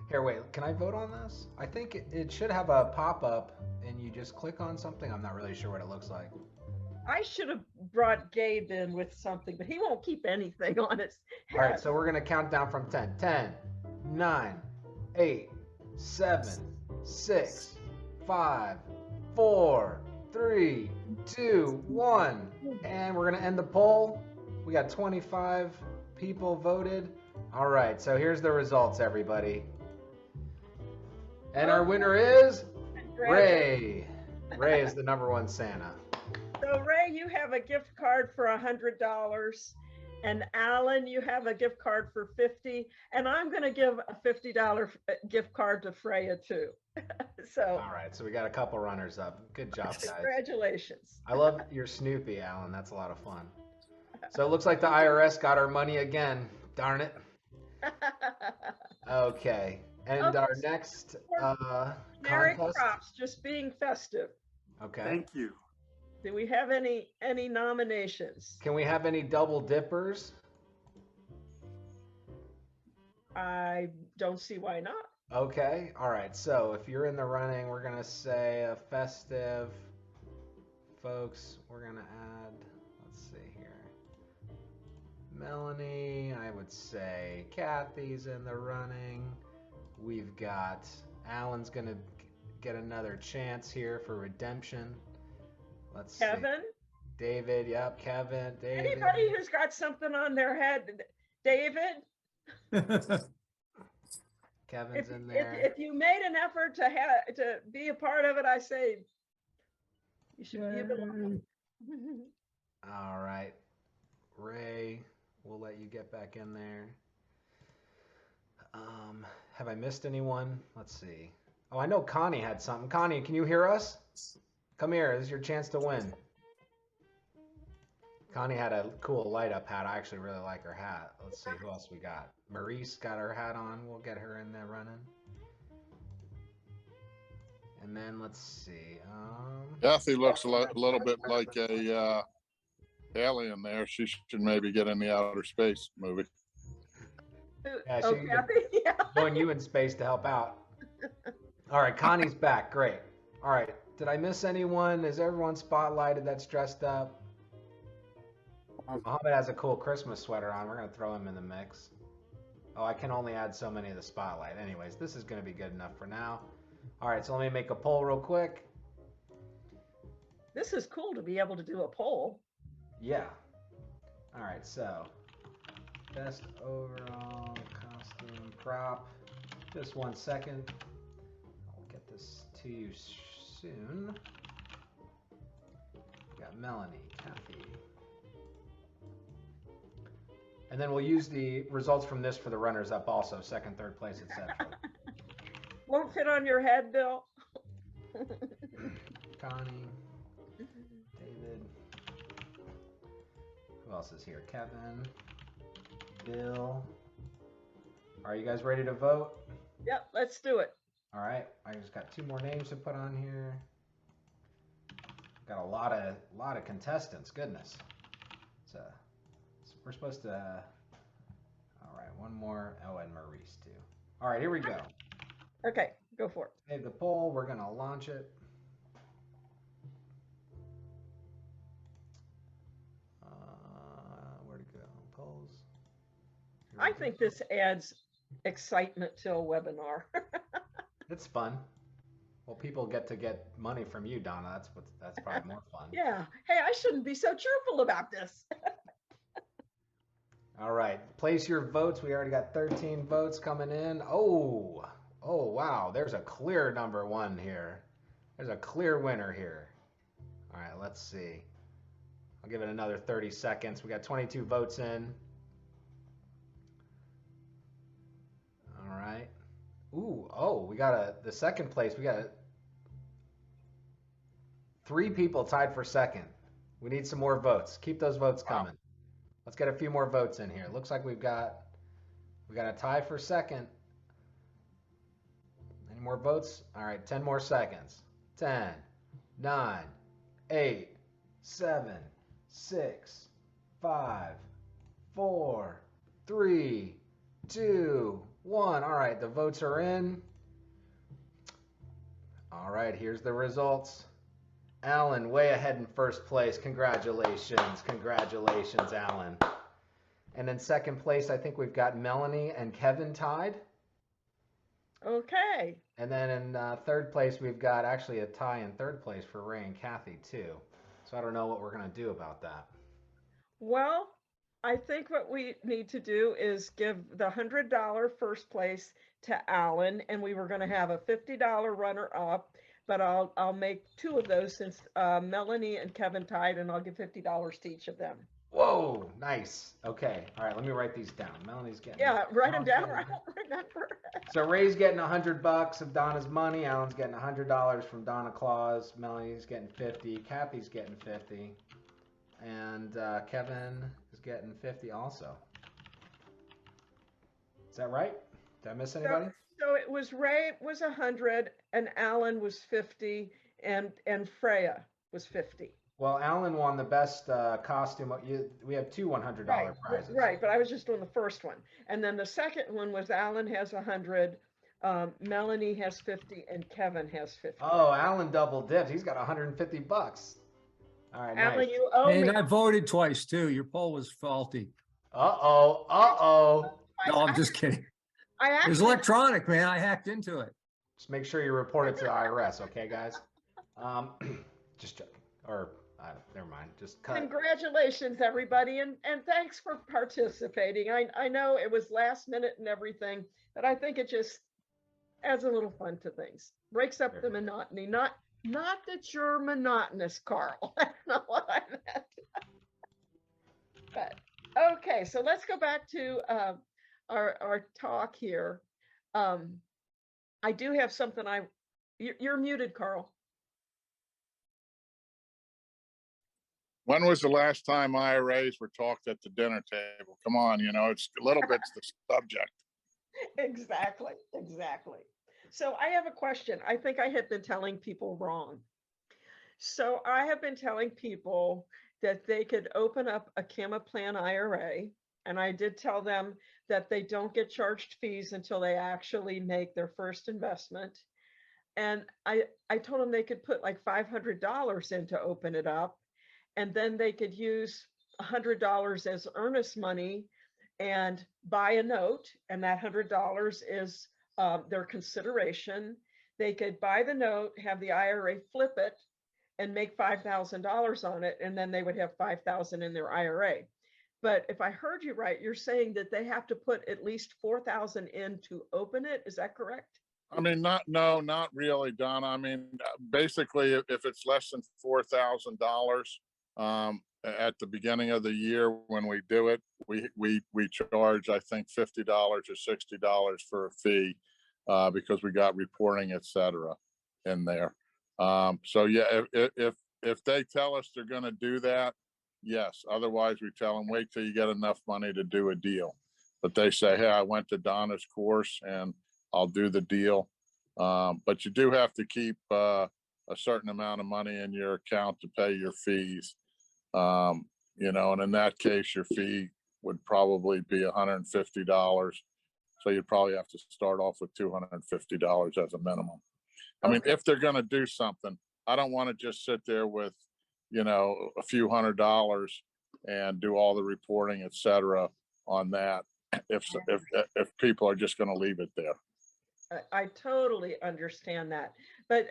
Here, wait, can I vote on this? I think it should have a pop-up and you just click on something. I'm not really sure what it looks like. I should have brought Gabe in with something, but he won't keep anything on his All right, head. so we're gonna count down from 10. 10, 9, 8, 7, 6, 5, 4, 3, 2, 1. And we're gonna end the poll. We got 25 people voted. All right, so here's the results, everybody. And our winner is Ray. Ray is the #1 Santa. So Ray, you have a gift card for $100, and Alan, you have a gift card for $50, and I'm going to give a $50 gift card to Freya too. So All right, so we got a couple runners up. Good job, guys. congratulations. I love your Snoopy, Alan. That's a lot of fun. So it looks like the IRS got our money again. Darn it. Okay. And Okay, our next Merry contest. Crops, just being festive. Okay. Thank you. Do we have any nominations? Can we have any double dippers? I don't see why not. Okay. All right. So if you're in the running, we're going to say a festive. Folks, we're going to add, let's see here. Melanie, I would say Kathy's in the running. We've got Alan's going to get another chance here for redemption. Let's see. Kevin? David, yep, Kevin, David. Anybody who's got something on their head? David? Kevin's in there. If you made an effort to be a part of it, I say you should be able. All right. Ray, we'll let you get back in there. Have I missed anyone? Let's see. Oh, I know Connie had something. Connie, can you hear us? Come here. This is your chance to win. Connie had a cool light up hat. I actually really like her hat. Let's see who else we got. Maurice got her hat on. We'll get her in there running. And then let's see. Kathy looks a little bit like a alien there. She should maybe get in the outer space movie. Yeah, Oh, she- Kathy? Yeah. Join you in space to help out. All right, Connie's back. Great. All right. Did I miss anyone? Is everyone spotlighted that's dressed up? Mohammed has a cool Christmas sweater on. We're going to throw him in the mix. Oh, I can only add so many of the spotlight. Anyways, this is going to be good enough for now. All right, so let me make a poll real quick. This is cool to be able to do a poll. Yeah. All right, so best overall costume prop. Just 1 second. I'll get this to you soon. We got Melanie, Kathy. And then we'll use the results from this for the runners up also, second, third place, etc. Won't fit on your head, Bill. Connie, David. Who else is here? Kevin, Bill. Are you guys ready to vote? Yep, let's do it. All right, I just got 2 more names to put on here. Got a lot of contestants. Goodness. So we're supposed to. All right, one more. Oh, and Maurice too. All right, here we go. Okay, go for it. Save the poll. We're gonna launch it. Where'd it go? Polls. Here we I go. think this adds excitement to a webinar. It's fun. Well, people get to get money from you, Donna. That's probably more fun. Yeah. Hey, I shouldn't be so cheerful about this. All right, place your votes. We already got 13 votes coming in. Oh, wow. There's a clear number one here. There's a clear winner here. All right, let's see. I'll give it another 30 seconds. We got 22 votes in. All right. We got the second place. We got 3 people tied for second. We need some more votes. Keep those votes coming. Let's get a few more votes in here. Looks like we got a tie for second. Any more votes? All right, 10 more seconds. 10, 9, 8, 7, 6, 5, 4, 3, 2, 1. All right, the votes are in. All right, here's the results. Alan, way ahead in first place. Congratulations. Congratulations, Alan. And in second place, I think we've got Melanie and Kevin tied. Okay. And then in third place, we've got actually a tie in third place for Ray and Kathy, too. So I don't know what we're going to do about that. Well, I think what we need to do is give the $100 first place to Alan, and we were going to have a $50 runner-up. But I'll make 2 of those since Melanie and Kevin tied, and I'll give $50 to each of them. Whoa, nice. Okay, all right, let me write these down. Melanie's getting. Yeah, write them Alan's down. getting- I don't remember. So Ray's getting $100 of Donna's money. Alan's getting $100 from Donna Claus. Melanie's getting 50. Kathy's getting 50, and Kevin is getting 50 also. Is that right? Did I miss anybody? So it was Ray was 100, and Alan was 50, and Freya was 50. Well, Alan won the best costume. We have 2 $100 prizes. Right, but I was just doing the first one. And then the second one was Alan has 100, Melanie has 50, and Kevin has 50. Oh, Alan double dipped. He's got $150. All right, Alan, nice. you owe And me. I voted twice too. Your poll was faulty. Uh-oh. No, I'm just kidding. I It was actually, electronic, man. I hacked into it. Just make sure you report it to the IRS, okay, guys? Just joking. Or, never mind. Just cut. congratulations, everybody, and thanks for participating. I know it was last minute and everything, but I think it just adds a little fun to things. Breaks up the monotony. Not that you're monotonous, Carl. That's not what I meant. But okay, so let's go back to our talk here. I do have something you're muted, Carl. When was the last time IRAs were talked at the dinner table? Come on, it's a little bit's the subject. Exactly. So I have a question. I think I have been telling people wrong. So I have been telling people that they could open up a Gamma Plan IRA, and I did tell them that they don't get charged fees until they actually make their first investment. And I told them they could put like $500 in to open it up, and then they could use $100 as earnest money and buy a note, and that $100 is their consideration. They could buy the note, have the IRA flip it, and make $5,000 on it, and then they would have $5,000 in their IRA. But if I heard you right, you're saying that they have to put at least $4,000 in to open it. Is that correct? I mean, not really, Donna. I mean, basically, if it's less than $4,000 at the beginning of the year when we do it, we charge, I think, $50 or $60 for a fee because we got reporting, et cetera, in there. So yeah, if they tell us they're going to do that, yes. Otherwise, we tell them wait till you get enough money to do a deal. But they say, hey, I went to Donna's course and I'll do the deal. But you do have to keep a certain amount of money in your account to pay your fees. And in that case, your fee would probably be $150 So you'd probably have to start off with $250 as a minimum. I mean, Okay. if they're gonna do something, I don't want to just sit there with, a few $100s and do all the reporting, et cetera, on that. If people are just gonna leave it there. I totally understand that, but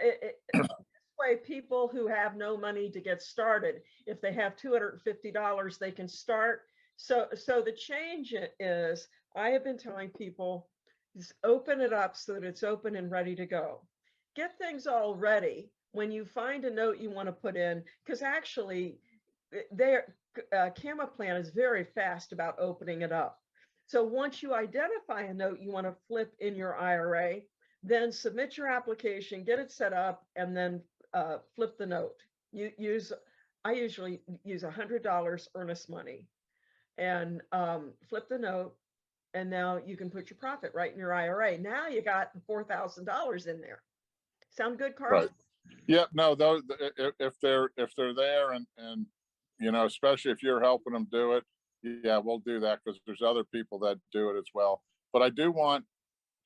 this way, people who have no money to get started, if they have $250, they can start. So the change is, I have been telling people, is open it up so that it's open and ready to go. Get things all ready when you find a note you want to put in, because actually, Camera Plan is very fast about opening it up. So once you identify a note you want to flip in your IRA, then submit your application, get it set up, and then flip the note. I usually use $100 earnest money and flip the note, and now you can put your profit right in your IRA. Now you got $4,000 in there. Sound good, Carl? Right. Yeah, no, those, if they're there and, especially if you're helping them do it, yeah, we'll do that because there's other people that do it as well. But I do want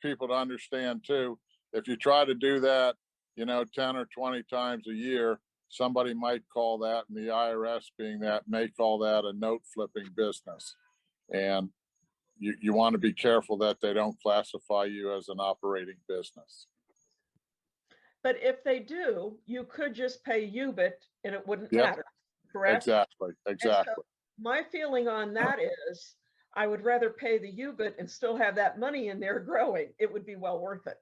people to understand too, if you try to do that, 10 or 20 times a year, somebody might call that, and the IRS being that, may call that a note flipping business. And you want to be careful that they don't classify you as an operating business. But if they do, you could just pay UBIT and it wouldn't Yep. matter, correct? Exactly, And so exactly. my feeling on that is, I would rather pay the UBIT and still have that money in there growing. It would be well worth it.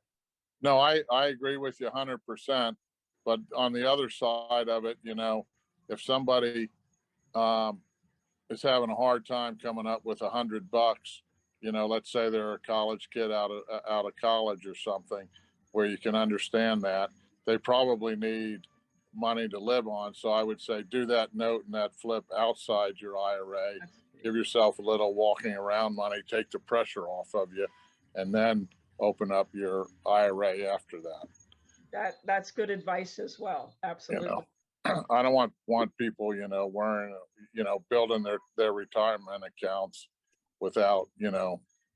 No, I agree with you 100%. But on the other side of it, if somebody is having a hard time coming up with $100, let's say they're a college kid out of college or something, where you can understand that they probably need money to live on. So I would say do that note and that flip outside your IRA. Give yourself a little walking around money, take the pressure off of you, and then open up your IRA after that. That's good advice as well. Absolutely. I don't want people, worrying, building their retirement accounts without,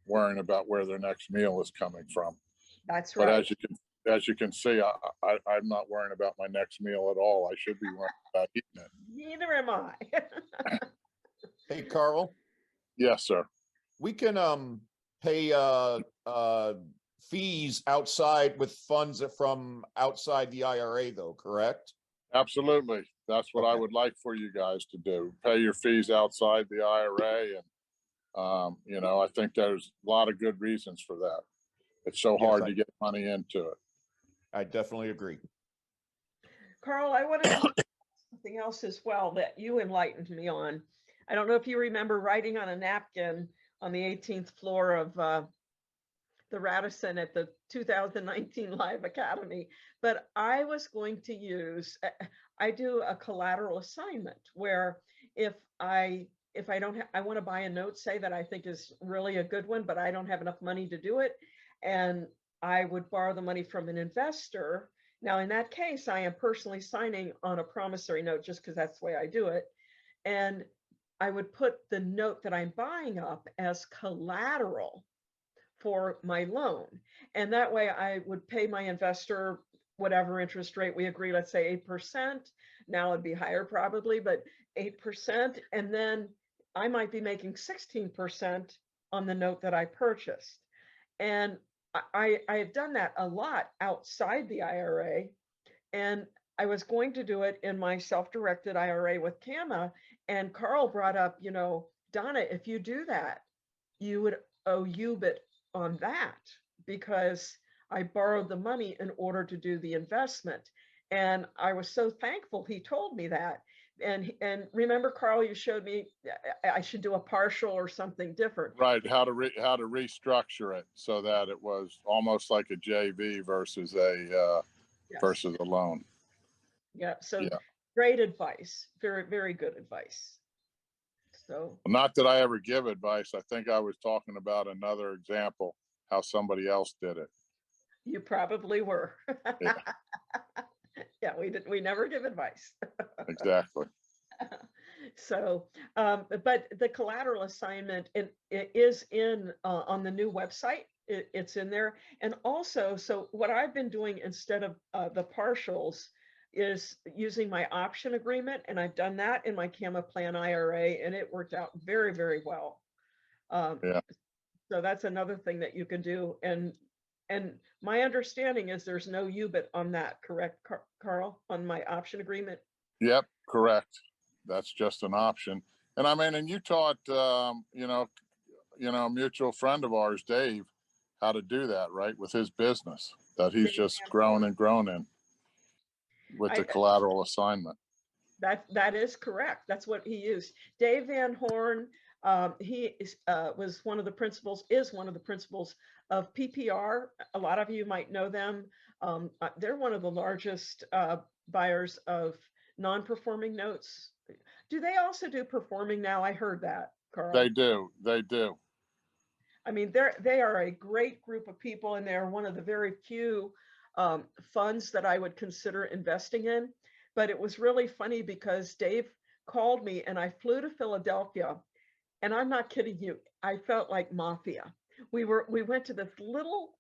worrying about where their next meal is coming from. That's But right. as you can see, I'm not worrying about my next meal at all. I should be worrying about eating it. Neither am I. Hey, Carl, Yes, sir. we can pay fees outside with funds from outside the IRA though, correct? Absolutely. That's what I Okay. would like for you guys to do. Pay your fees outside the IRA. And, I think there's a lot of good reasons for that. It's so Yes, hard to get money into it. I definitely agree. Carl, I wanted to something else as well that you enlightened me on. I don't know if you remember writing on a napkin on the 18th floor of the Radisson at the 2019 Live Academy, but I was going to use, I do a collateral assignment where if I don't have, I want to buy a note, say that I think is really a good one, but I don't have enough money to do it. And I would borrow the money from an investor. Now, in that case, I am personally signing on a promissory note just because that's the way I do it. And I would put the note that I'm buying up as collateral for my loan. And that way I would pay my investor whatever interest rate we agree, let's say 8%. Now it'd be higher probably, but 8%. And then I might be making 16% on the note that I purchased. And I have done that a lot outside the IRA. And I was going to do it in my self-directed IRA with CAMA. And Carl brought up, Donna, if you do that, you would owe UBIT on that because I borrowed the money in order to do the investment. And I was so thankful he told me that. And remember, Carl, you showed me I should do a partial or something different. Right. How to restructure it so that it was almost like a JV versus a Yes. loan. Yeah. So Yeah. great advice. Very, very good advice. So Not that I ever give advice. I think I was talking about another example, how somebody else did it. you probably were. Yeah. Yeah, we never give advice. Exactly. So, but the collateral assignment it is in on the new website. It's in there. And also, so what I've been doing instead of the partials is using my option agreement. And I've done that in my Gamma Plan IRA, and it worked out very, very well. Yeah. So that's another thing that you can do. And my understanding is there's no UBIT on that, correct, Carl, on my option agreement? Yep, correct. That's just an option. And I mean, and you taught, a mutual friend of ours, Dave, how to do that, right? With his business that he's Dave just Van grown Horn. and grown in with the I- collateral assignment. That is correct. That's what he used. Dave Van Horn, he was one of the principals, is one of the principals of PPR. A lot of you might know them. They're one of the largest buyers of non-performing notes. Do they also do performing now? I heard that, Carl. They do. They do. I mean, they are a great group of people, and they're one of the very few funds that I would consider investing in. But it was really funny because Dave called me and I flew to Philadelphia, and I'm not kidding you. I felt like mafia. We went to this little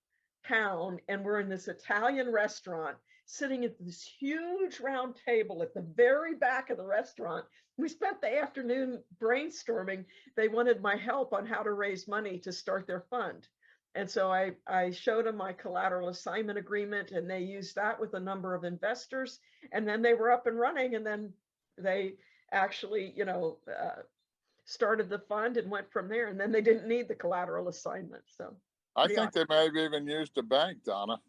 town and we're in this Italian restaurant sitting at this huge round table at the very back of the restaurant. We spent the afternoon brainstorming. They wanted my help on how to raise money to start their fund. And so I showed them my collateral assignment agreement, and they used that with a number of investors. And then they were up and running, and then they actually, started the fund and went from there. And then they didn't need the collateral assignment. So I pretty think they may have even used a bank, Donna,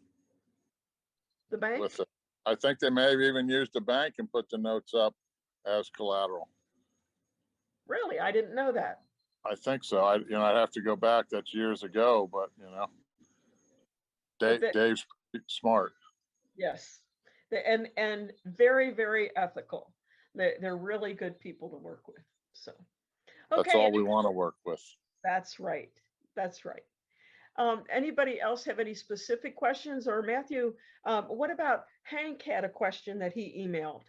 the bank, with it. I think they may have even used a bank and put the notes up as collateral. really, I didn't know that. I think so. I'd have to go back. That's years ago, but But Dave's smart. yes, and very, very ethical. They're really good people to work with. So, That's okay, all we want to work with. that's right. That's right. Anybody else have any specific questions? Or Matthew, what about Hank had a question that he emailed?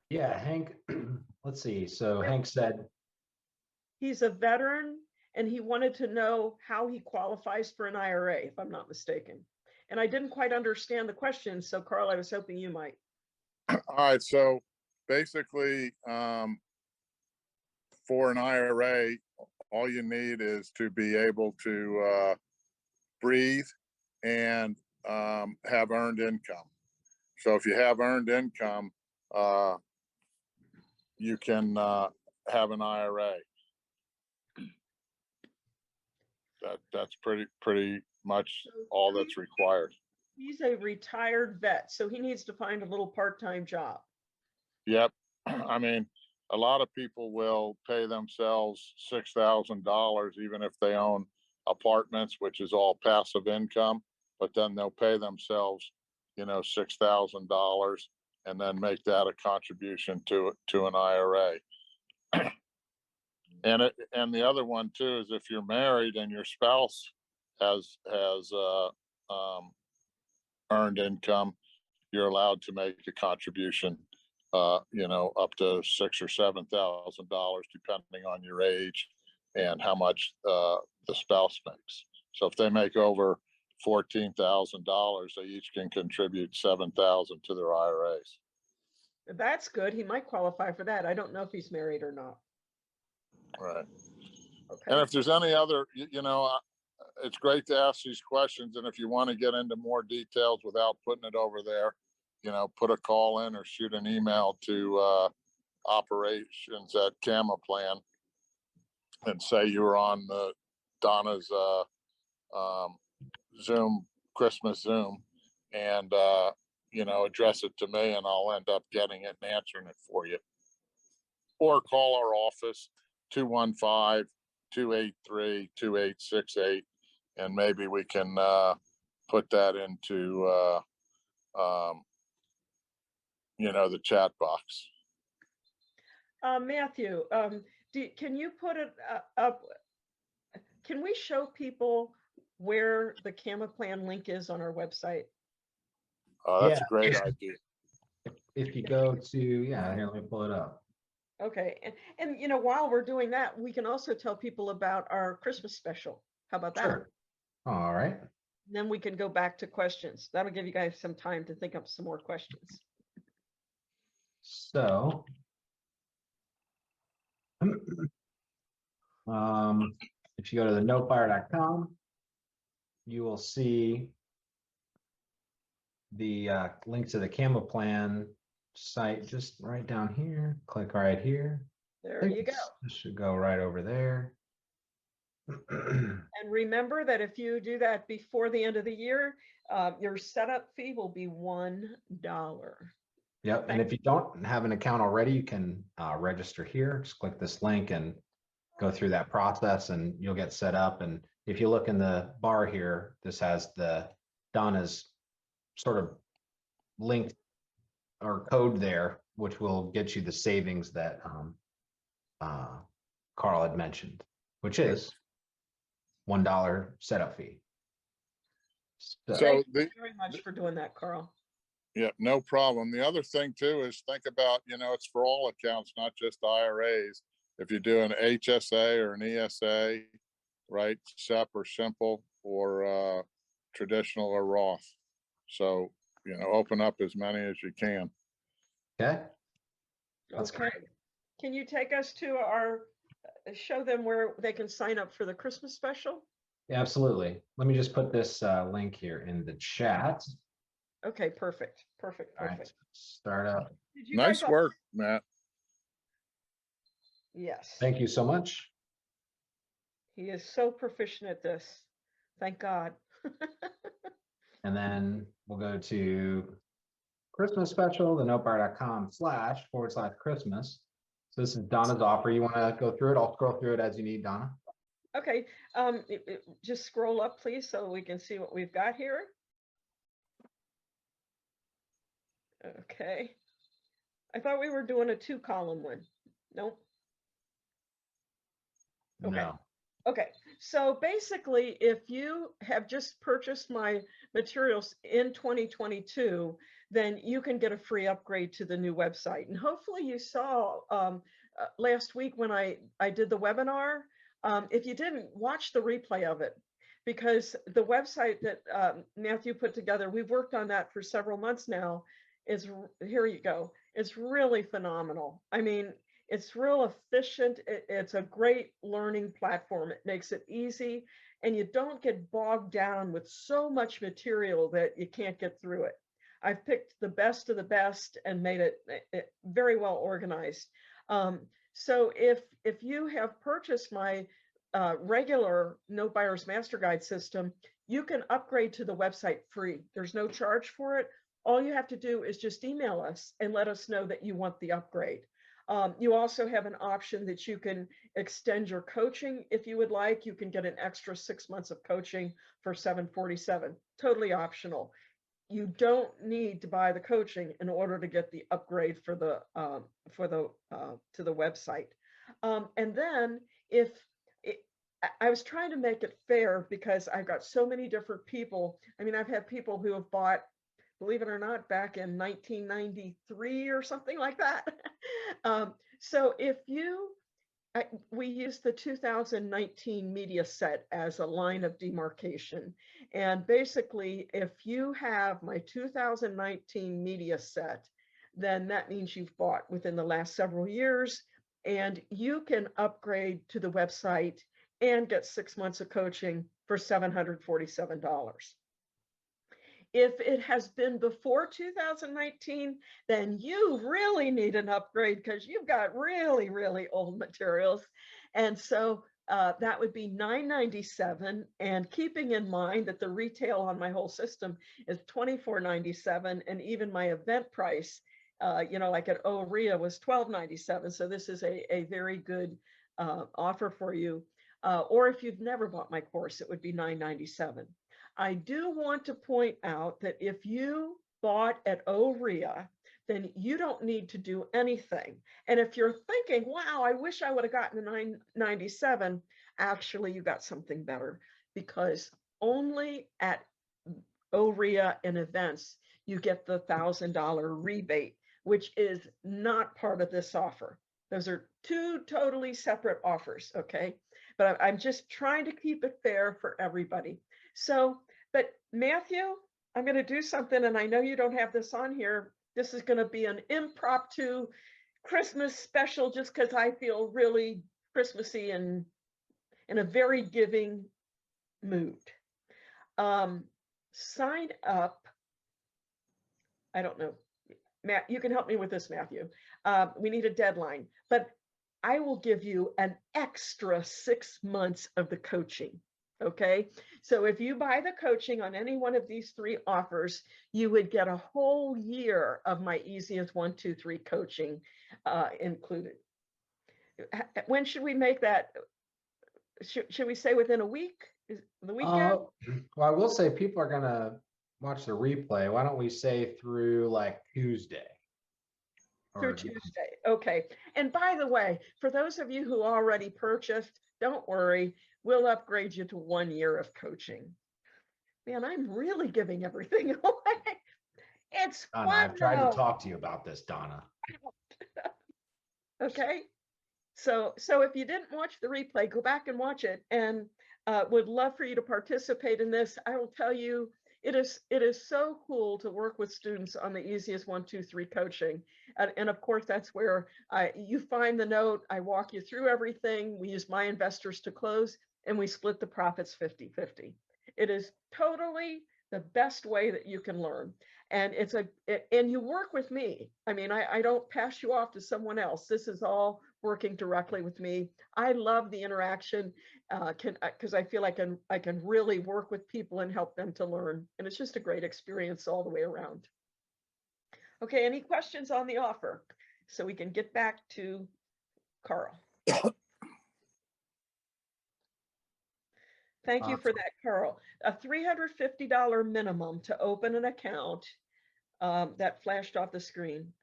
Yeah, Hank, let's see. So Hank said, He's a veteran and he wanted to know how he qualifies for an IRA, if I'm not mistaken. And I didn't quite understand the question. So Carl, I was hoping you might. All right. So basically, for an IRA, all you need is to be able to breathe and have earned income. So if you have earned income, you can have an IRA. That's pretty much all that's required. He's a retired vet, so he needs to find a little part-time job. Yep. I mean, a lot of people will pay themselves $6,000 even if they own apartments, which is all passive income, but then they'll pay themselves, $6,000 and then make that a contribution to an IRA. And the other one too is if you're married and your spouse has earned income, you're allowed to make a contribution, up to $6,000 or $7,000, depending on your age and how much the spouse makes. So if they make over $14,000, they each can contribute $7,000 to their IRAs. That's good. He might qualify for that. I don't know if he's married or not. Right. Okay. And if there's any other, it's great to ask these questions. And if you want to get into more details without putting it over there, put a call in or shoot an email to operations at Gamma Plan and say you were on Donna's Christmas Zoom, and address it to me, and I'll end up getting it and answering it for you. Or call our office 215-283-2868, and maybe we can put that into the chat box. Matthew, can you put it up? Can we show people where the Gamma Plan link is on our website? That's Yeah. a great idea. if you go to, yeah, here, let me pull it up. Okay, and you know, while we're doing that, we can also tell people about our Christmas special. How about that? Sure. All right. Then we can go back to questions. That'll give you guys some time to think up some more questions. So. If you go to the notefire.com, you will see the link to the Canva plan site just right down here. Click right here. There you go. This should go right over there. And remember that if you do that before the end of the year, your setup fee will be $1. Yep, and if you don't have an account already, you can register here. Just click this link and go through that process and you'll get set up. And if you look in the bar here, this has the Donna's sort of link or code there, which will get you the savings that Carl had mentioned, which is $1 setup fee. So Thank the, you very much for doing that, Carl. yeah, no problem. The other thing too is think about, you know, it's for all accounts, not just IRAs. If you do an HSA or an ESA, right, SEP or simple or traditional or Roth. So, you know, open up as many as you can. Okay, that's Okay. great. Can you take us to our, show them where they can sign up for the Christmas special? Yeah, absolutely. Let me just put this link here in the chat. Okay, perfect, perfect, All right, perfect. start up. Did you Nice guys all- work, Matt. Yes, Thank you so much. he is so proficient at this. Thank God. And then we'll go to Christmas special, the notepire.com//Christmas. So this is Donna's offer. You want to go through it? I'll scroll through it as you need, Donna. Okay, just scroll up, please, so we can see what we've got here. Okay. I thought we were doing a 2-column one. Nope. Okay. No. Okay, so basically, if you have just purchased my materials in 2022, then you can get a free upgrade to the new website. And hopefully you saw last week when I did the webinar. If you didn't, watch the replay of it, because the website that Matthew put together, we've worked on that for several months now, here you go. It's really phenomenal. I mean, it's real efficient. It's a great learning platform. It makes it easy, and you don't get bogged down with so much material that you can't get through it. I've picked the best of the best and made it very well organized. So if you have purchased my regular Note Buyer's Master Guide system, you can upgrade to the website free. There's no charge for it. All you have to do is just email us and let us know that you want the upgrade. You also have an option that you can extend your coaching if you would like. You can get an extra 6 months of coaching for $747. Totally optional. You don't need to buy the coaching in order to get the upgrade for the to the website. And then I was trying to make it fair because I've got so many different people. I mean, I've had people who have bought, believe it or not, back in 1993 or something like that. So if we use the 2019 media set as a line of demarcation. And basically, if you have my 2019 media set, then that means you've bought within the last several years, and you can upgrade to the website and get 6 months of coaching for $747. If it has been before 2019, then you really need an upgrade because you've got really, really old materials. And so that would be $997. And keeping in mind that the retail on my whole system is $24.97, and even my event price, you know, like at OREA was $12.97. So this is a very good offer for you. Or if you've never bought my course, it would be $997. I do want to point out that if you bought at OREA, then you don't need to do anything. And if you're thinking, wow, I wish I would have gotten the $997, actually you got something better, because only at OREA and events, you get the $1,000 rebate, which is not part of this offer. Those are two totally separate offers, okay? But I'm just trying to keep it fair for everybody. So, but Matthew, I'm going to do something, and I know you don't have this on here. This is going to be an impromptu Christmas special just because I feel really Christmassy and in a very giving mood. Sign up. I don't know. Matt, you can help me with this, Matthew. We need a deadline, but I will give you an extra 6 months of the coaching. Okay. So if you buy the coaching on any one of these 3 offers, you would get a whole year of my easiest 1, 2, 3 coaching included. When should we make that? Should we say within a week? Is the weekend? Well, I will say people are gonna watch the replay. Why don't we say through like Tuesday? Through Tuesday. Okay. And by the way, for those of you who already purchased, don't worry, we'll upgrade you to 1 year of coaching. Man, I'm really giving everything away. It's Donna, fun I've tried though. to talk to you about this, Donna. Okay. So if you didn't watch the replay, go back and watch it, and would love for you to participate in this. I will tell you, it is so cool to work with students on the easiest 1, 2, 3 coaching. And of course, that's where you find the note. I walk you through everything. We use my investors to close, and we split the profits 50-50. It is totally the best way that you can learn. And and you work with me. I mean, I don't pass you off to someone else. This is all working directly with me. I love the interaction because I feel like I can really work with people and help them to learn. And it's just a great experience all the way around. Okay, any questions on the offer? So we can get back to Carl. Thank you for that, Carl. A $350 minimum to open an account that flashed off the screen.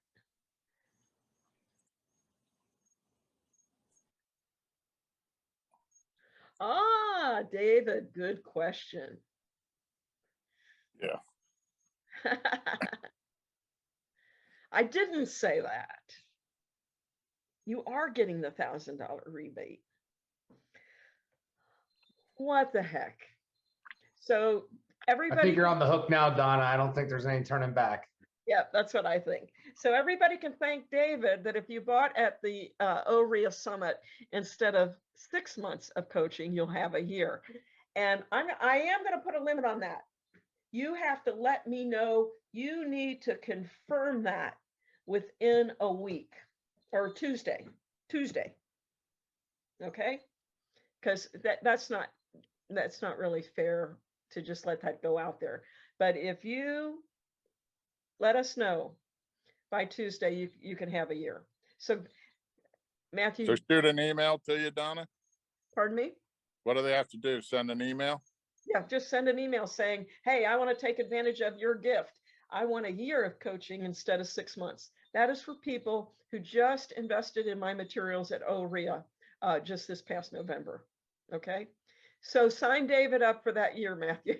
Ah, David, good question. Yeah. I didn't say that. You are getting the $1,000 rebate. What the heck? So I everybody, think you're on the hook now, Donna. I don't think there's any turning back. yeah, that's what I think. So everybody can thank David that if you bought at the OREA Summit, instead of 6 months of coaching, you'll have a year. And I am going to put a limit on that. You have to let me know. You need to confirm that within a week or Tuesday. Okay? Because that's not really fair to just let that go out there. But if you let us know by Tuesday, you can have a year. So Matthew, So shoot an email to you, Donna? pardon me? What do they have to do? Send an email? Yeah, just send an email saying, hey, I want to take advantage of your gift. I want a year of coaching instead of 6 months. That is for people who just invested in my materials at OREA just this past November. Okay. So sign David up for that year, Matthew.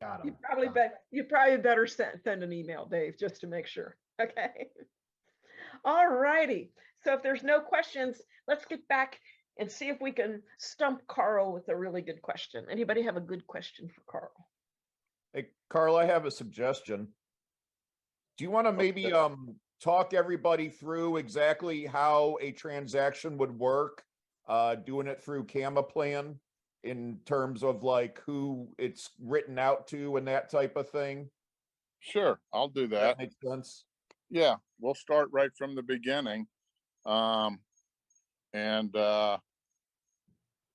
Got him. You probably better send an email, Dave, just to make sure. Okay. All righty. So if there's no questions, let's get back and see if we can stump Carl with a really good question. Anybody have a good question for Carl? Hey, Carl, I have a suggestion. Do you want to maybe talk everybody through exactly how a transaction would work, doing it through Camaplan in terms of like who it's written out to and that type of thing? Sure, I'll do That that. makes sense. Yeah, we'll start right from the beginning.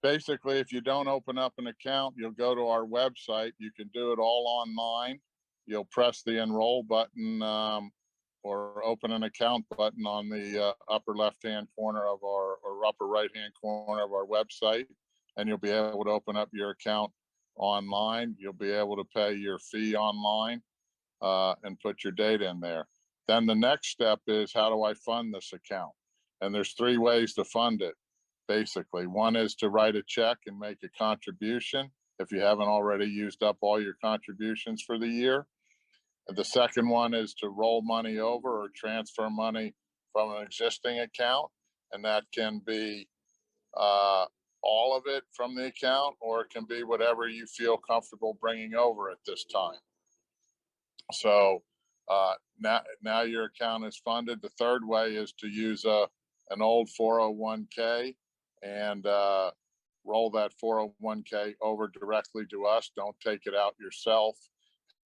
Basically, if you don't open up an account, you'll go to our website. You can do it all online. You'll press the enroll button or open an account button on the upper left-hand corner of or upper right-hand corner of our website, and you'll be able to open up your account online. You'll be able to pay your fee online and put your data in there. Then the next step is, how do I fund this account? And there's 3 ways to fund it. Basically, one is to write a check and make a contribution if you haven't already used up all your contributions for the year. And the second one is to roll money over or transfer money from an existing account, and that can be all of it from the account, or it can be whatever you feel comfortable bringing over at this time. So now your account is funded. The third way is to use an old 401k and roll that 401k over directly to us. Don't take it out yourself.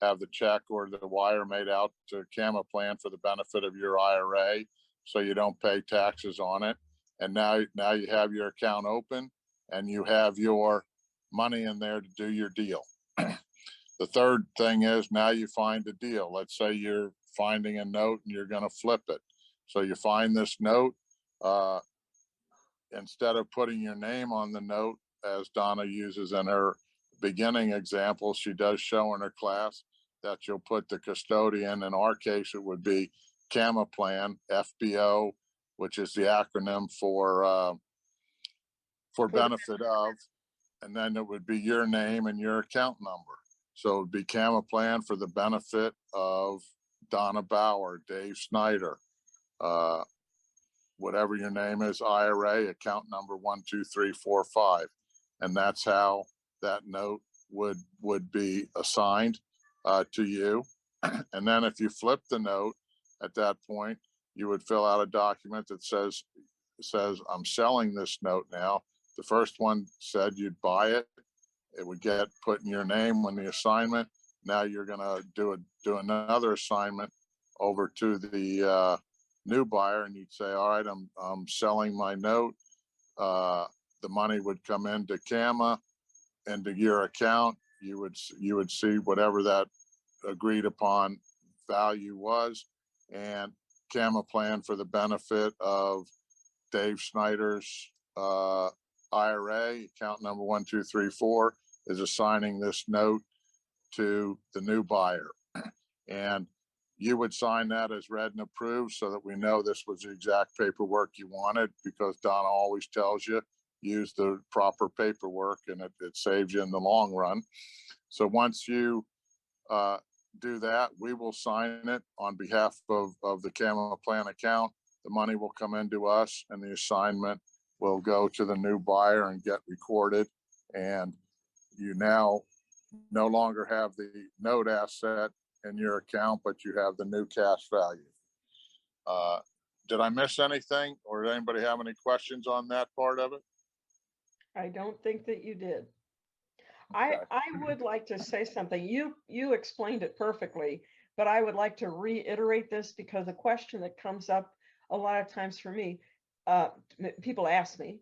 Have the check or the wire made out to Camma Plan for the benefit of your IRA, so you don't pay taxes on it. And now you have your account open and you have your money in there to do your deal. The third thing is, now you find a deal. Let's say you're finding a note and you're going to flip it. So you find this note. Instead of putting your name on the note, as Donna uses in her beginning example, she does show in her class that you'll put the custodian. In our case, it would be Camma Plan, FBO, which is the acronym for benefit of, and then it would be your name and your account number. So it would be Camma Plan for the benefit of Donna Bauer, Dave Snyder, whatever your name is, IRA, account number 12345. And that's how that note would be assigned to you. And then if you flip the note at that point, you would fill out a document that says, I'm selling this note now. The first one said you'd buy it. It would get put in your name when the assignment. Now you're gonna do another assignment over to the new buyer, and you'd say, all right, I'm selling my note. The money would come into Camma, into your account. You would see whatever that agreed upon value was, and Camma Plan for the benefit of Dave Snyder's IRA, account number 1234, is assigning this note to the new buyer. And you would sign that as read and approved so that we know this was the exact paperwork you wanted, because Donna always tells you, use the proper paperwork, and it saves you in the long run. So once you do that, we will sign it on behalf of the Camma Plan account. The money will come into us and the assignment will go to the new buyer and get recorded. And you now no longer have the note asset in your account, but you have the new cash value. Did I miss anything, or did anybody have any questions on that part of it? I don't think that you did. Okay. I would like to say something. You explained it perfectly, but I would like to reiterate this, because a question that comes up a lot of times for me, people ask me,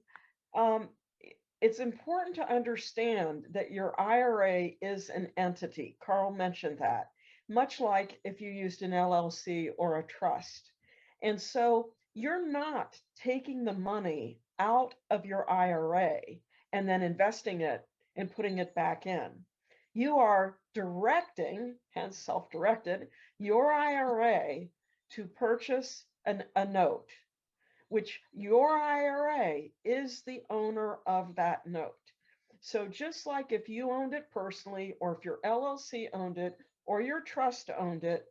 it's important to understand that your IRA is an entity. Carl mentioned that, much like if you used an LLC or a trust. And so you're not taking the money out of your IRA and then investing it and putting it back in. You are directing, hence self-directed, your IRA to purchase a note, which your IRA is the owner of that note. So just like if you owned it personally, or if your LLC owned it, or your trust owned it,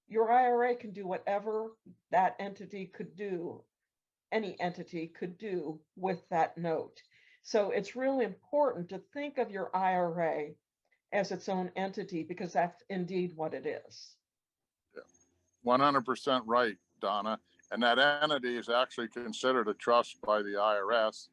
your IRA can do whatever that entity could do, any entity could do with that note. So it's really important to think of your IRA as its own entity, because that's indeed what it is. 100% right, Donna. And that entity is actually considered a trust by the IRS.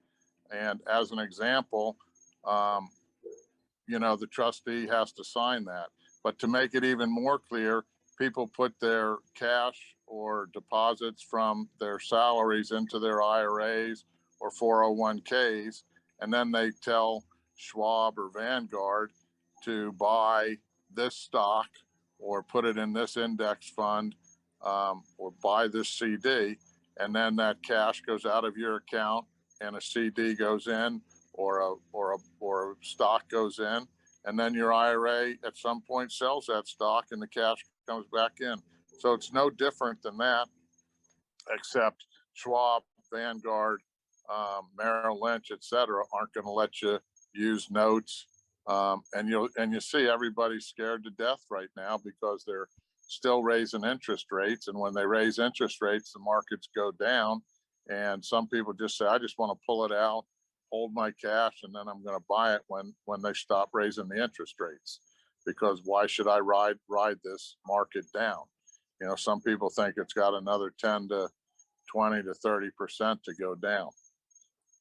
And as an example, the trustee has to sign that. But to make it even more clear, people put their cash or deposits from their salaries into their IRAs or 401ks, and then they tell Schwab or Vanguard to buy this stock or put it in this index fund, or buy this CD, and then that cash goes out of your account and a CD goes in, or a stock goes in, and then your IRA at some point sells that stock and the cash comes back in. So it's no different than that, except Schwab, Vanguard, Merrill Lynch, et cetera, aren't going to let you use notes. And you see everybody's scared to death right now because they're still raising interest rates. And when they raise interest rates, the markets go down. And some people just say, I just want to pull it out, hold my cash, and then I'm going to buy it when they stop raising the interest rates. Because why should I ride this market down? You know, some people think it's got another 10 to 20 to 30% to go down.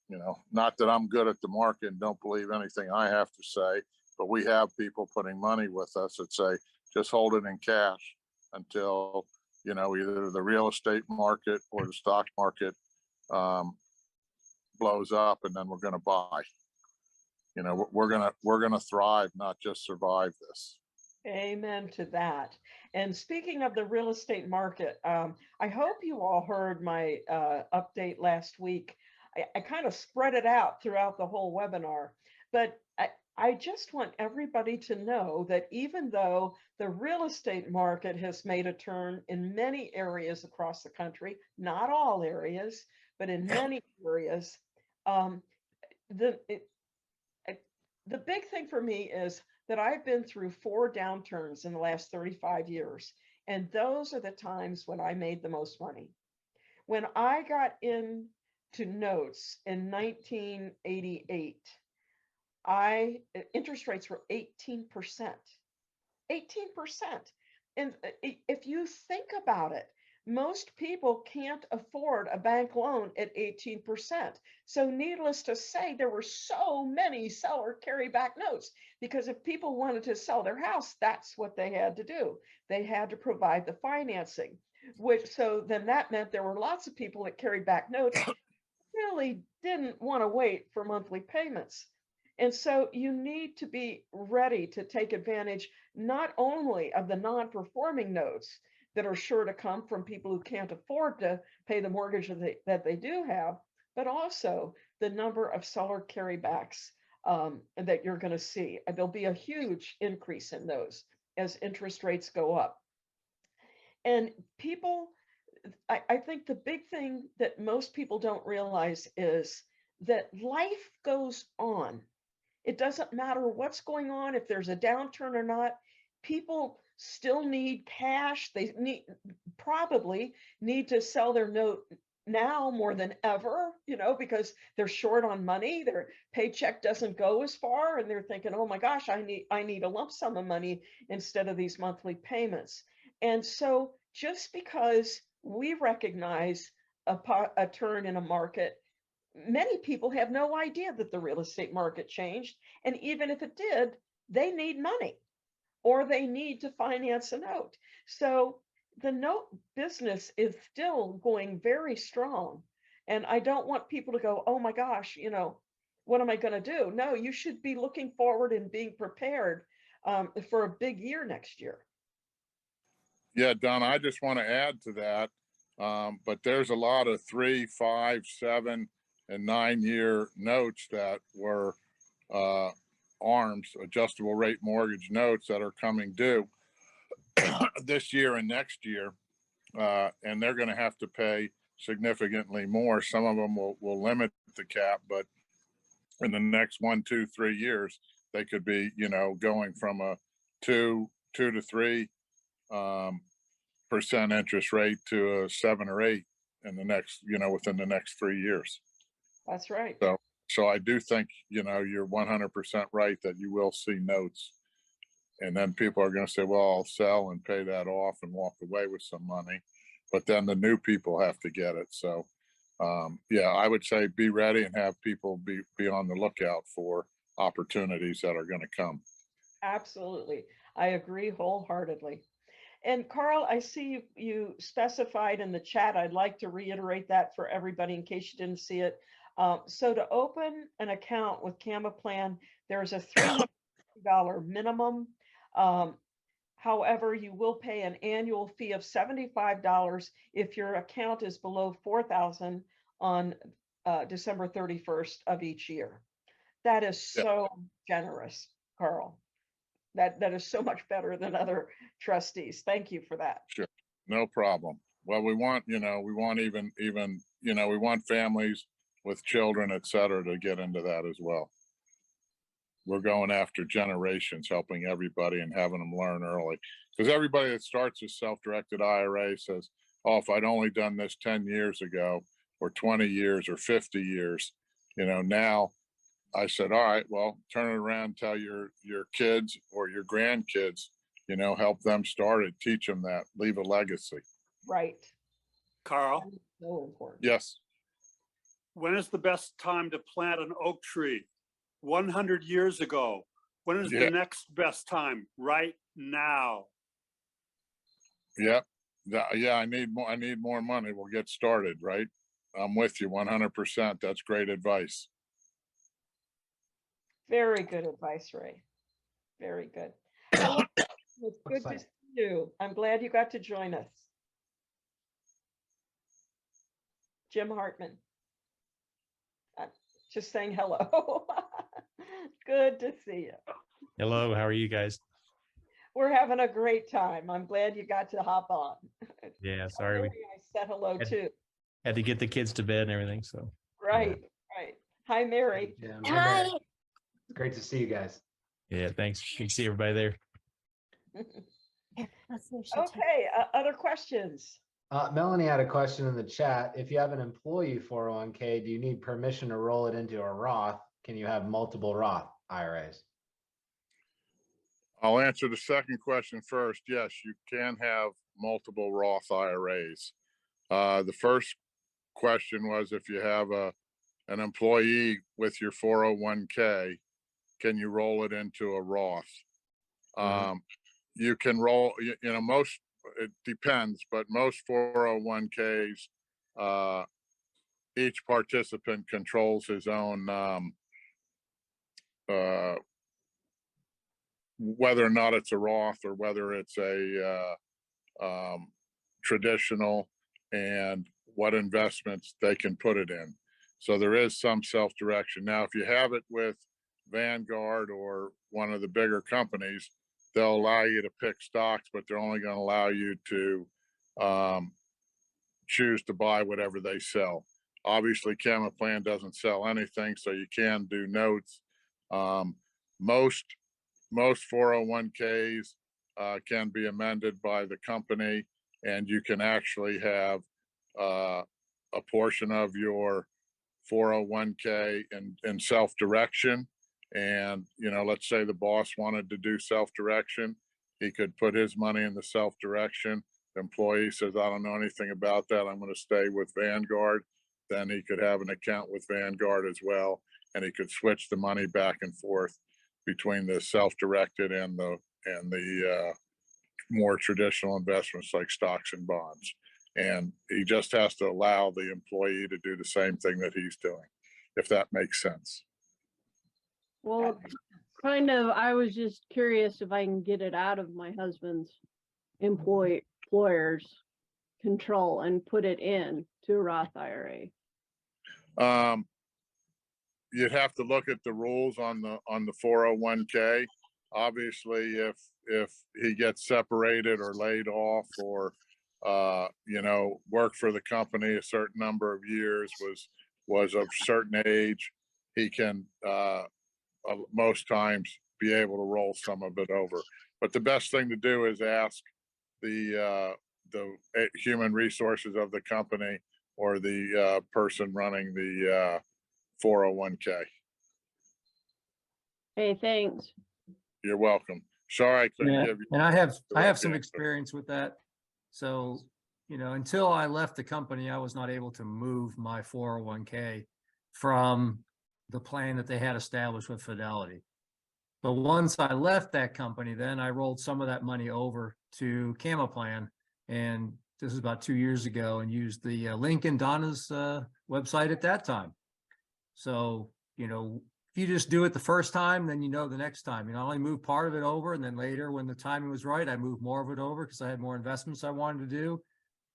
You know, not that I'm good at the market and don't believe anything I have to say, but we have people putting money with us that say, just hold it in cash until, you know, either the real estate market or the stock market blows up, and then we're going to buy. You know, we're going to thrive, not just survive this. Amen to that. And speaking of the real estate market, I hope you all heard my update last week. I kind of spread it out throughout the whole webinar, but I just want everybody to know that even though the real estate market has made a turn in many areas across the country, not all areas, but in many areas, the big thing for me is that I've been through 4 downturns in the last 35 years. And those are the times when I made the most money. When I got into notes in 1988, interest rates were 18%. 18%. And if you think about it, most people can't afford a bank loan at 18%. So needless to say, there were so many seller carryback notes, because if people wanted to sell their house, that's what they had to do. They had to provide the financing, so then that meant there were lots of people that carried back notes really didn't want to wait for monthly payments. And so you need to be ready to take advantage not only of the non-performing notes that are sure to come from people who can't afford to pay the mortgage that they do have, but also the number of seller carrybacks that you're going to see. There'll be a huge increase in those as interest rates go up. And people, I think the big thing that most people don't realize is that life goes on. It doesn't matter what's going on, if there's a downturn or not. People still need cash. They probably need to sell their note now more than ever, because they're short on money. Their paycheck doesn't go as far, and they're thinking, oh my gosh, I need a lump sum of money instead of these monthly payments. And so just because we recognize a turn in a market, many people have no idea that the real estate market changed. And even if it did, they need money, or they need to finance a note. So the note business is still going very strong. And I don't want people to go, oh my gosh, what am I going to do? No, you should be looking forward and being prepared for a big year next year. Yeah, Don, I just want to add to that. But there's a lot of 3, 5, 7, and 9-year notes that were ARMs, adjustable rate mortgage notes, that are coming due this year and next year. And they're going to have to pay significantly more. Some of them will limit the cap, but in the next 1, 2, 3 years, they could be, going from a 2 to 3 percent interest rate to a 7 or 8 in the next, within the next 3 years. That's right. So I do think, you're 100% right that you will see notes, and then people are going to say, well, I'll sell and pay that off and walk away with some money. But then the new people have to get it. So yeah, I would say be ready and have people be on the lookout for opportunities that are going to come. Absolutely. I agree wholeheartedly. And Carl, I see you specified in the chat. I'd like to reiterate that for everybody in case you didn't see it. So to open an account with CamaPlan, there's a $300 minimum. However, you will pay an annual fee of $75 if your account is below $4,000 on December 31st of each year. That is so generous, Carl. That is so much better than other trustees. Thank you for that. Sure, no problem. Well, we want, we want even, we want families with children, et cetera, to get into that as well. we're going after generations, helping everybody and having them learn early. Because everybody that starts a self-directed IRA says, oh, if I'd only done this 10 years ago, or 20 years, or 50 years, now I said, all right, well, turn it around, tell your kids or your grandkids, help them start it, teach them that, leave a legacy. Right. Carl, That is so important. Yes. when is the best time to plant an oak tree? 100 years ago. When is Yeah. the next best time? Right now. Yep. Yeah, I need more money. We'll get started, right? I'm with you 100%. That's great advice. Very good advice, Ray. Very good. Hello. It's good to Excited. see you. I'm glad you got to join us. Jim Hartman. Just saying hello. Good to see you. Hello, how are you guys? We're having a great time. I'm glad you got to hop on. Yeah, sorry, we Mary, I said hello Had- too. had to get the kids to bed and everything, so. Right, right. Hi, Mary. Jim. Hey, Mary. It's great to see you guys. Yeah, thanks. You can see everybody there. Okay, other questions? Melanie had a question in the chat. If you have an employee 401k, do you need permission to roll it into a Roth? Can you have multiple Roth IRAs? I'll answer the second question first. Yes, you can have multiple Roth IRAs. The first question was if you have an employee with your 401k, can you roll it into a Roth? You can roll, most, it depends, but most 401ks, each participant controls his own, whether or not it's a Roth or whether it's a traditional, and what investments they can put it in. So there is some self-direction. Now, if you have it with Vanguard or one of the bigger companies, they'll allow you to pick stocks, but they're only going to allow you to choose to buy whatever they sell. Obviously, Camaplan doesn't sell anything, so you can do notes. Most 401ks can be amended by the company, and you can actually have a portion of your 401k in self-direction. And, let's say the boss wanted to do self-direction, he could put his money in the self-direction. The employee says, I don't know anything about that, I'm going to stay with Vanguard. Then he could have an account with Vanguard as well, and he could switch the money back and forth between the self-directed and the more traditional investments like stocks and bonds. And he just has to allow the employee to do the same thing that he's doing, if that makes sense. Well, kind of, I was just curious if I can get it out of my husband's employer's control and put it in to a Roth IRA. You'd have to look at the rules on the 401k. Obviously, if he gets separated or laid off, or worked for the company a certain number of years, was of certain age, he can most times be able to roll some of it over. But the best thing to do is ask the human resources of the company or the person running the 401k. Hey, thanks. You're welcome. Sorry, I couldn't Yeah, give you. and I have direct some answer. experience with that. So, until I left the company, I was not able to move my 401k from the plan that they had established with Fidelity. But once I left that company, then I rolled some of that money over to Camaplan, and this is about 2 years ago, and used the link in Donna's website at that time. So, if you just do it the first time, then the next time. I only moved part of it over, and then later, when the timing was right, I moved more of it over because I had more investments I wanted to do.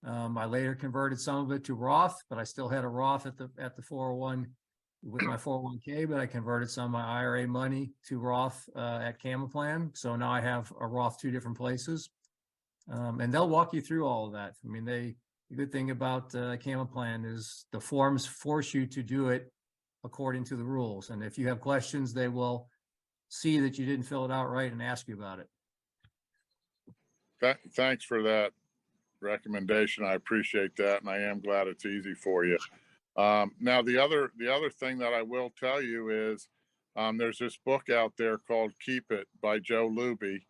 I later converted some of it to Roth, but I still had a Roth at the 401 with my 401k, but I converted some of my IRA money to Roth at Camaplan. So now I have a Roth 2 different places. And they'll walk you through all of that. The good thing about Camaplan is the forms force you to do it according to the rules. And if you have questions, they will see that you didn't fill it out right and ask you about it. Thanks for that recommendation. I appreciate that, and I am glad it's easy for you. Now, the other thing that I will tell you is there's this book out there called Keep It by Joe Luby,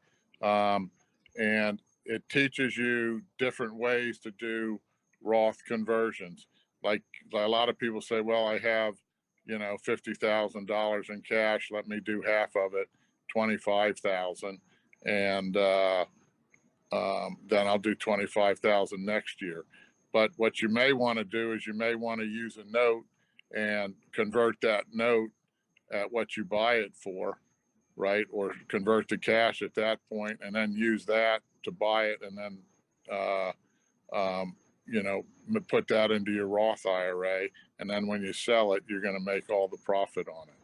and it teaches you different ways to do Roth conversions. Like a lot of people say, well, I have, $50,000 in cash. Let me do half of it, 25,000, and then I'll do 25,000 next year. But what you may want to do is you may want to use a note and convert that note at what you buy it for, right? Or convert to cash at that point, and then use that to buy it, and then put that into your Roth IRA. And then when you sell it, you're going to make all the profit on it.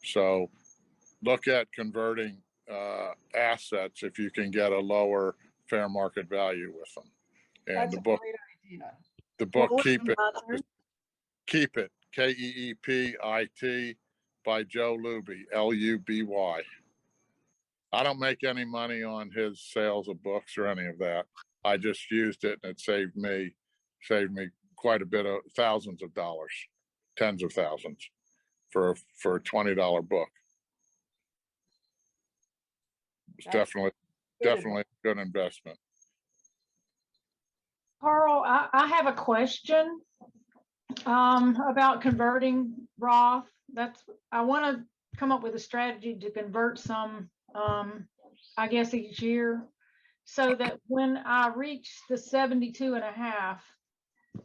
So look at converting assets if you can get a lower fair market value with them. And That's the a book, great idea. the book What was Keep the It, author? Keep It, KEEPIT by Joe Luby, LUBY. I don't make any money on his sales of books or any of that. I just used it, and it saved me quite a bit of thousands of dollars, tens of thousands for a $20 book. It's That's definitely a good investment. Carl, I have a question about converting Roth. I want to come up with a strategy to convert some, I guess each year, so that when I reach the 72.5,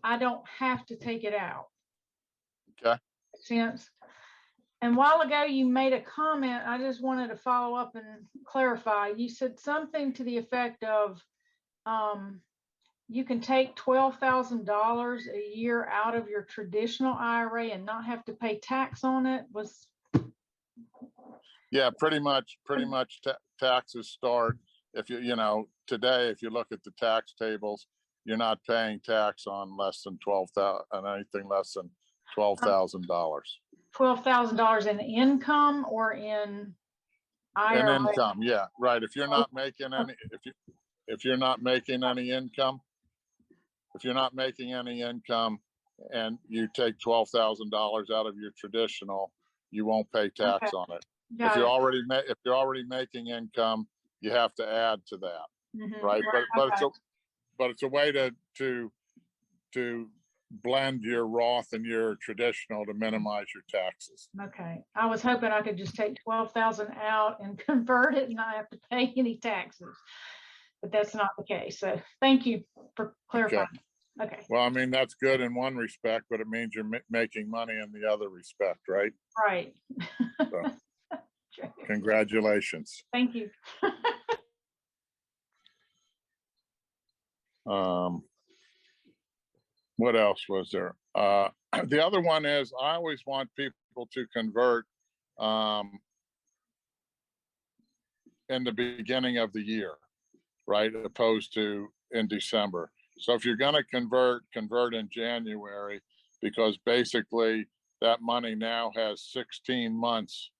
I don't have to take it out. Okay. Since, and a while ago you made a comment, I just wanted to follow up and clarify. You said something to the effect of, you can take $12,000 a year out of your traditional IRA and not have to pay tax on it. Yeah, pretty much taxes start if today, if you look at the tax tables, you're not paying tax on less than anything less than $12,000. $12,000 in income or in IRA? In income, yeah, right. If you're not making any, if you're not making any income, and you take $12,000 out of your traditional, you won't pay tax on it. If you're already making income, you have to add to that, right? But it's a way to blend your Roth and your traditional to minimize your taxes. Okay, I was hoping I could just take 12,000 out and convert it and not have to pay any taxes, but that's not the case. So thank you for clarifying. Okay. Well, I mean, that's good in one respect, but it means you're making money in the other respect, right? Right. So, congratulations. Thank you. What else was there? The other one is I always want people to convert in the beginning of the year, right? Opposed to in December. So if you're going to convert in January, because basically that money now has 16 months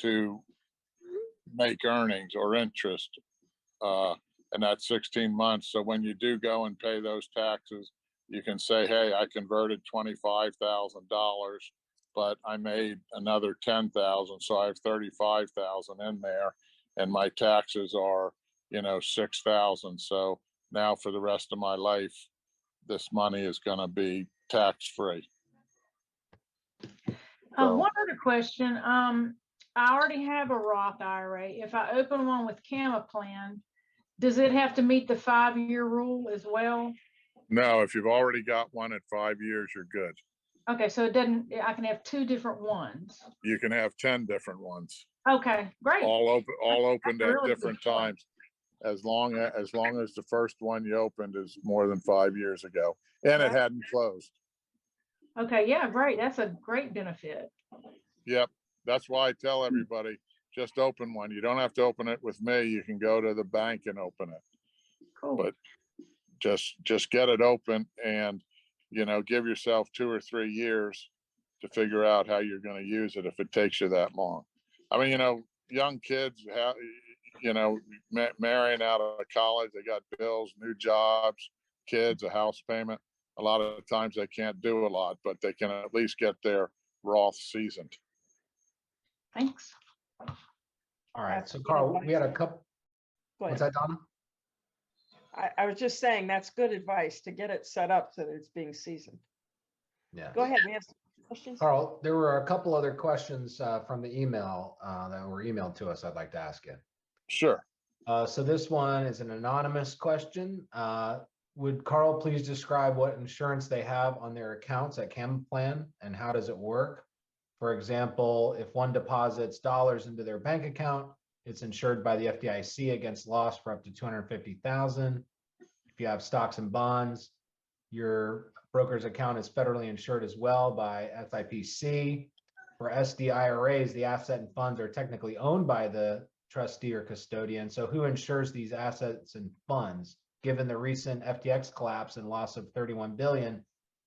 to make earnings or interest. And that's 16 months. So when you do go and pay those taxes, you can say, hey, I converted $25,000, but I made another 10,000. So I have 35,000 in there, and my taxes are, 6,000. So now for the rest of my life, this money is going to be tax-free. One other question. I already have a Roth IRA. If I open one with Camaplan, does it have to meet the 5-year rule as well? No, if you've already got one at 5 years, you're good. Okay, so it doesn't, I can have 2 different ones. You can have 10 different ones. Okay, great. All opened at really good different point. times. As long as the first one you opened is more than 5 years ago, and it hadn't closed. Okay, yeah, great. That's a great benefit. Yep, that's why I tell everybody, just open one. You don't have to open it with me. You can go to the bank and open it. Cool. But just get it open, and give yourself 2 or 3 years to figure out how you're going to use it if it takes you that long. I mean, young kids have, marrying out of college, they got bills, new jobs, kids, a house payment. A lot of times they can't do a lot, but they can at least get their Roth seasoned. Thanks. All right, That's so good Carl, we had a advice. couple, Go what's ahead. that, Donna? I was just saying, that's good advice to get it set up so that it's being seasoned. Yeah. Go ahead, we have some questions. Carl, there were a couple other questions from the email that were emailed to us I'd like to ask you. Sure. So this one is an anonymous question. Would Carl please describe what insurance they have on their accounts at Camaplan and how does it work? For example, if one deposits dollars into their bank account, it's insured by the FDIC against loss for up to 250,000. If you have stocks and bonds, your broker's account is federally insured as well by SIPC. For SD IRAs, the asset and funds are technically owned by the trustee or custodian. So who insures these assets and funds? Given the recent FTX collapse and loss of 31 billion,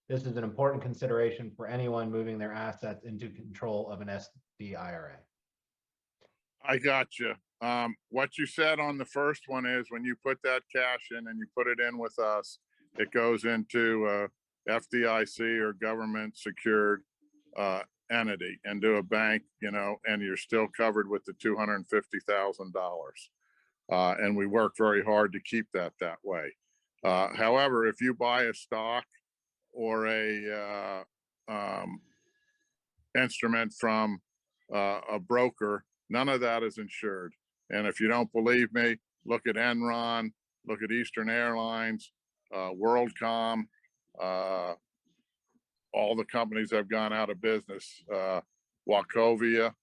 this is an important consideration for anyone moving their assets into control of an SD IRA. I got you. What you said on the first one is when you put that cash in and you put it in with us, it goes into FDIC or government secured entity, into a bank, and you're still covered with the $250,000. And we work very hard to keep that way. However, if you buy a stock or a instrument from a broker, none of that is insured. And if you don't believe me, look at Enron, look at Eastern Airlines, WorldCom, all the companies that have gone out of business, Wachovia,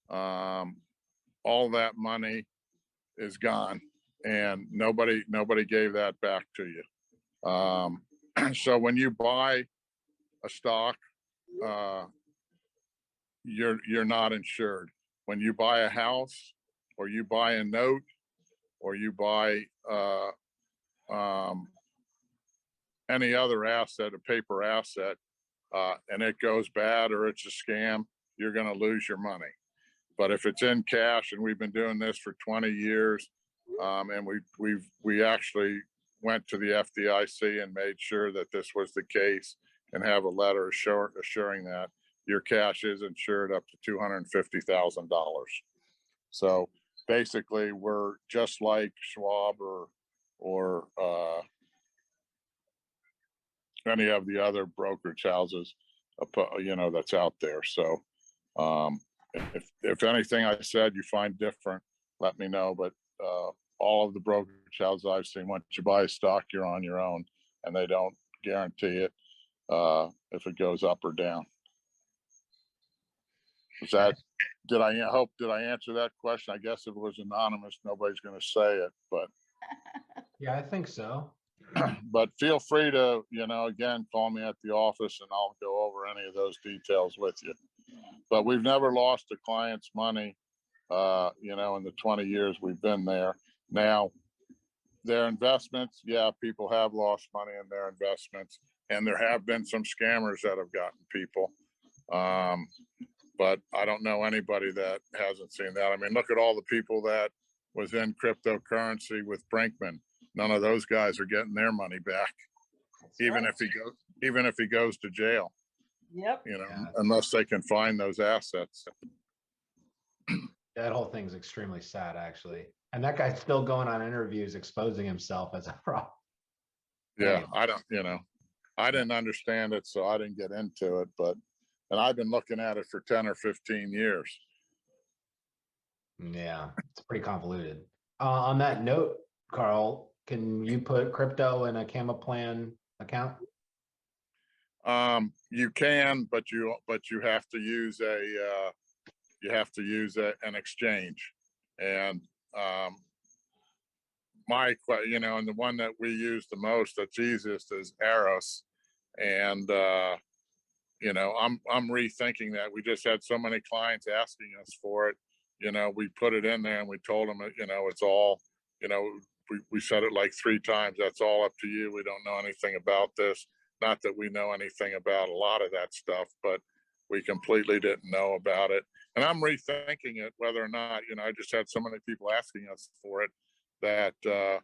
all that money is gone, and nobody gave that back to you. So when you buy a stock, you're not insured. When you buy a house, or you buy a note, or you buy any other asset, a paper asset, and it goes bad or it's a scam, you're going to lose your money. But if it's in cash, and we've been doing this for 20 years, and we actually went to the FDIC and made sure that this was the case, and have a letter assuring that your cash is insured up to $250,000. So basically, we're just like Schwab or any of the other brokerage houses, that's out there. So if anything I said you find different, let me know. But all of the brokerage houses I've seen, once you buy a stock, you're on your own, and they don't guarantee it if it goes up or down. Did I answer that question? I guess if it was anonymous, nobody's going to say it, but Yeah, I think so. but feel free to, again, call me at the office and I'll go over any of those details with you. But we've never lost a client's money, in the 20 years we've been there. Now, their investments, yeah, people have lost money in their investments, and there have been some scammers that have gotten people. But I don't know anybody that hasn't seen that. I mean, look at all the people that was in cryptocurrency with Brinkman. None of those guys are getting their money back, even if he goes to jail. Yep. Yeah. Unless they can find those assets. That whole thing's extremely sad, actually. And that guy's still going on interviews exposing himself as a fraud. Yeah, I didn't understand it, so I didn't get into it, and I've been looking at it for 10 or 15 years. Yeah, it's pretty convoluted. On that note, Carl, can you put crypto in a Camaplan account? You can, but you have to use an exchange. And and the one that we use the most, that's easiest, is Eros. And I'm rethinking that. We just had so many clients asking us for it. We put it in there and we told them, it's all, we said it like 3 times. That's all up to you. We don't know anything about this. Not that we know anything about a lot of that stuff, but we completely didn't know about it. And I'm rethinking it, whether or not, I just had so many people asking us for it that, I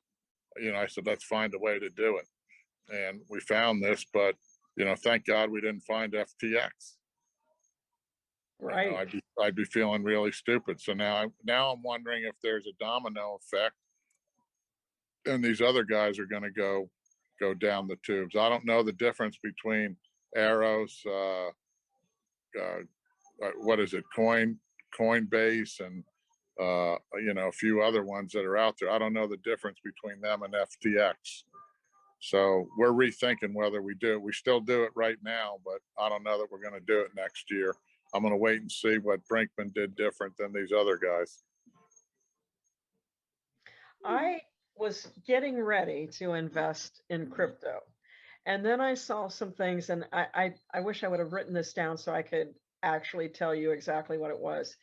said, let's find a way to do it. And we found this, but, thank God we didn't find FTX. Right. I'd be feeling really stupid. So now I'm wondering if there's a domino effect and these other guys are going to go down the tubes. I don't know the difference between Arrows, what is it, Coinbase, and a few other ones that are out there. I don't know the difference between them and FTX. So we're rethinking whether we do it. We still do it right now, but I don't know that we're going to do it next year. I'm going to wait and see what Brinkman did different than these other guys. I was getting ready to invest in crypto. And then I saw some things, and I wish I would have written this down so I could actually tell you exactly what it was.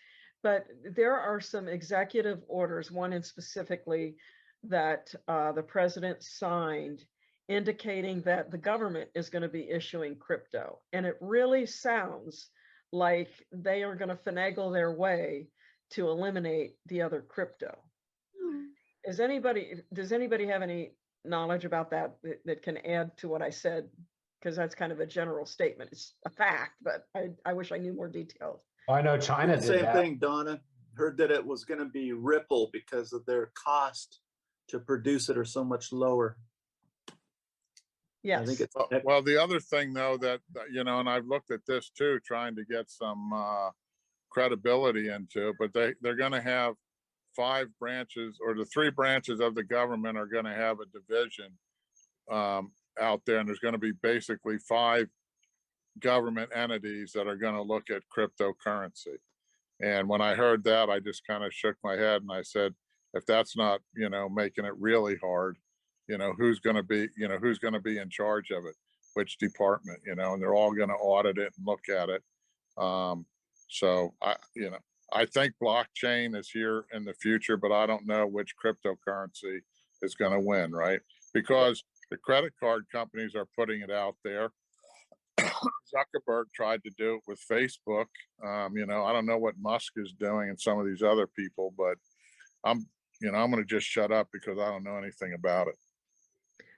But there are some executive orders, one in specifically that the president signed, indicating that the government is going to be issuing crypto. And it really sounds like they are going to finagle their way to eliminate the other crypto. Does anybody have any knowledge about that can add to what I said? Because that's kind of a general statement. It's a fact, but I wish I knew more details. Oh, I know China did Same that. thing, Donna. Heard that it was going to be Ripple because of their cost to produce it are so much lower. Yes. I think it's Well, the other thing though that, and I've looked at this too, trying to get some credibility into it, but they're going to have 5 branches, or the 3 branches of the government are going to have a division out there. And there's going to be basically 5 government entities that are going to look at cryptocurrency. And when I heard that, I just kind of shook my head and I said, if that's not, making it really hard, who's going to be in charge of it, which department, and they're all going to audit it and look at it. So I think blockchain is here in the future, but I don't know which cryptocurrency is going to win, right? Because the credit card companies are putting it out there. Zuckerberg tried to do it with Facebook. I don't know what Musk is doing and some of these other people, but I'm going to just shut up because I don't know anything about it.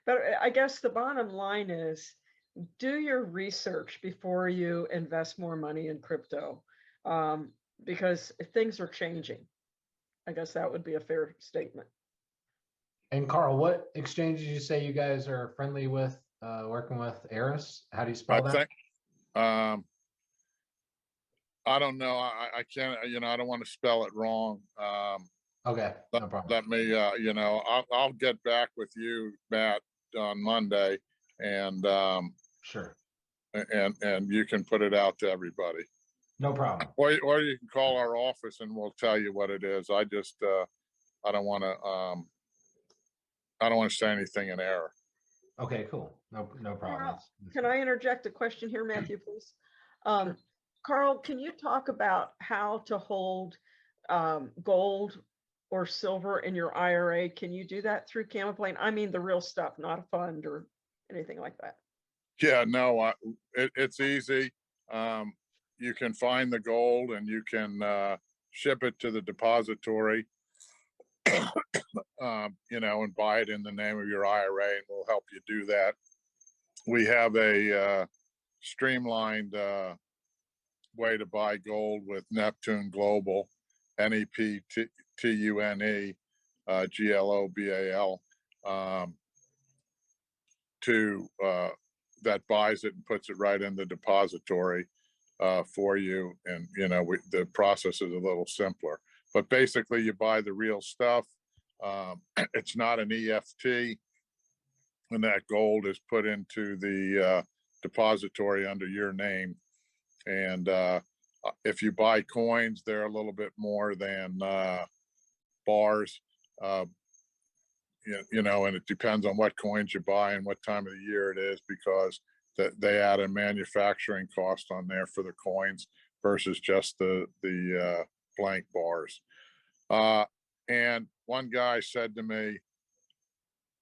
But I guess the bottom line is, do your research before you invest more money in crypto, because things are changing. I guess that would be a fair statement. And Carl, what exchange did you say you guys are friendly with, working with? Eris? How do you spell I that? think, I don't know. I can't, I don't want to spell it wrong. Okay, no problem. Let me, I'll get back with you, Matt, on Monday, and Sure. and you can put it out to everybody. No problem. Or you can call our office and we'll tell you what it is. I just I don't want to say anything in error. Okay, cool. No problem. Can I interject a question here, Matthew, please? Carl, can you talk about how to hold gold or silver in your IRA? Can you do that through Camoplane? I mean, the real stuff, not a fund or anything like that. Yeah, no, it's easy. You can find the gold and you can ship it to the depository, and buy it in the name of your IRA, and we'll help you do that. We have a streamlined way to buy gold with Neptune Global, NEPTUNE GLOBAL, that buys it and puts it right in the depository for you. And, the process is a little simpler, but basically you buy the real stuff. It's not an EFT, and that gold is put into the depository under your name. And if you buy coins, they're a little bit more than bars. And it depends on what coins you buy and what time of the year it is, because they add a manufacturing cost on there for the coins versus just the blank bars. And one guy said to me,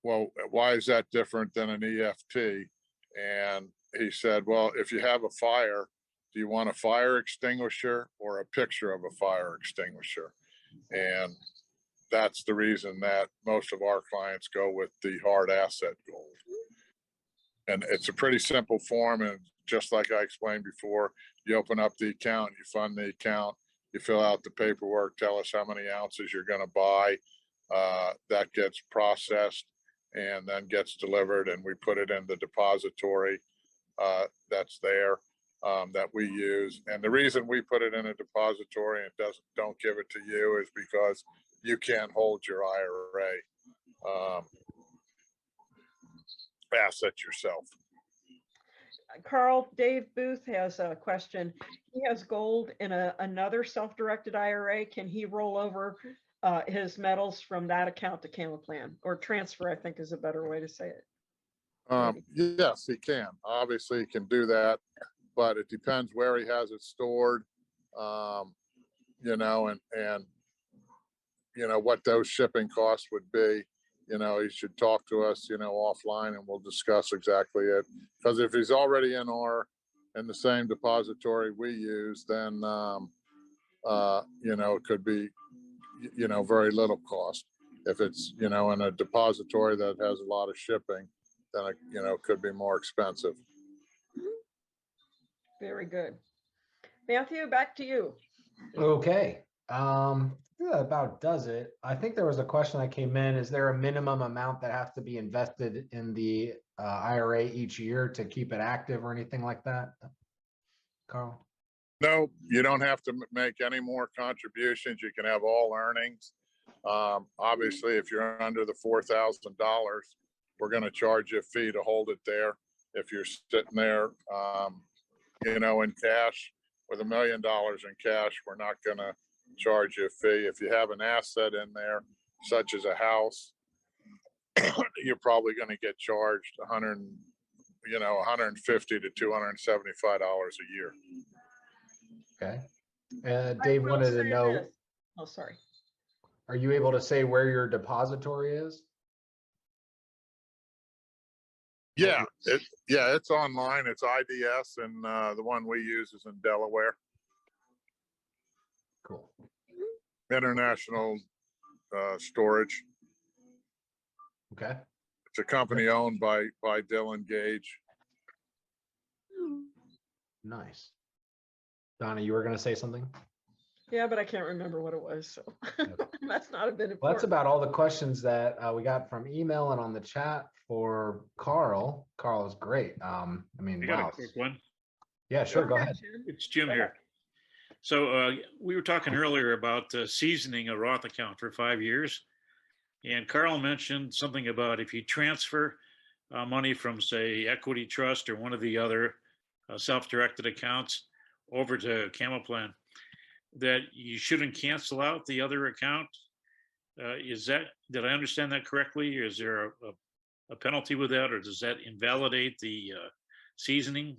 well, why is that different than an EFT? And he said, well, if you have a fire do you want a fire extinguisher or a picture of a fire extinguisher? And that's the reason that most of our clients go with the hard asset gold. And it's a pretty simple form, and just like I explained before, you open up the account, you fund the account, you fill out the paperwork, tell us how many ounces you're gonna buy. That gets processed and then gets delivered, and we put it in the depository that's there, that we use. And the reason we put it in a depository and don't give it to you is because you can't hold your IRA asset yourself. Carl, Dave Booth has a question. He has gold in another self-directed IRA. Can he roll over his metals from that account to CamaPlan, or transfer, I think is a better way to say it? Yes, he can. Obviously, he can do that, but it depends where he has it stored, you know, and you know, what those shipping costs would be. You know, he should talk to us, you know, offline, and we'll discuss exactly it. Because if he's already in the same depository we use, then, you know, it could be, you know, very little cost. If it's, you know, in a depository that has a lot of shipping, then it, you know, could be more expensive. Very good. Matthew, back to you. Okay. That about does it. I think there was a question that came in. Is there a minimum amount that has to be invested in the IRA each year to keep it active or anything like that? Carl? No, you don't have to make any more contributions. You can have all earnings. Obviously, if you're under the $4,000, we're going to charge you a fee to hold it there. If you're sitting there, you know, in cash with $1 million in cash, we're not going to charge you a fee. If you have an asset in there, such as a house, you're probably going to get charged $150 to $275 a year. Okay. I Dave will wanted to say know, this. Oh, sorry. are you able to say where your depository is? Yeah, it's online. It's IDS, and the one we use is in Delaware. Cool. International Storage. Okay. It's a company owned by Dylan Gage. Nice. Donna, you were going to say something? Yeah, but I can't remember what it was, so that's not a bit important. Well, that's about all the questions that we got from email and on the chat for Carl. Carl is great. I mean, I got wow. a quick one. Yeah, sure. Go ahead. Jim. It's Jim Go here. So we were talking earlier about seasoning a Roth account for 5 years. And Carl mentioned something about if you transfer money from, say, Equity Trust or one of the other self-directed accounts over to CamaPlan, that you shouldn't cancel out the other account. Did I understand that correctly? Is there a penalty with that, or does that invalidate the seasoning?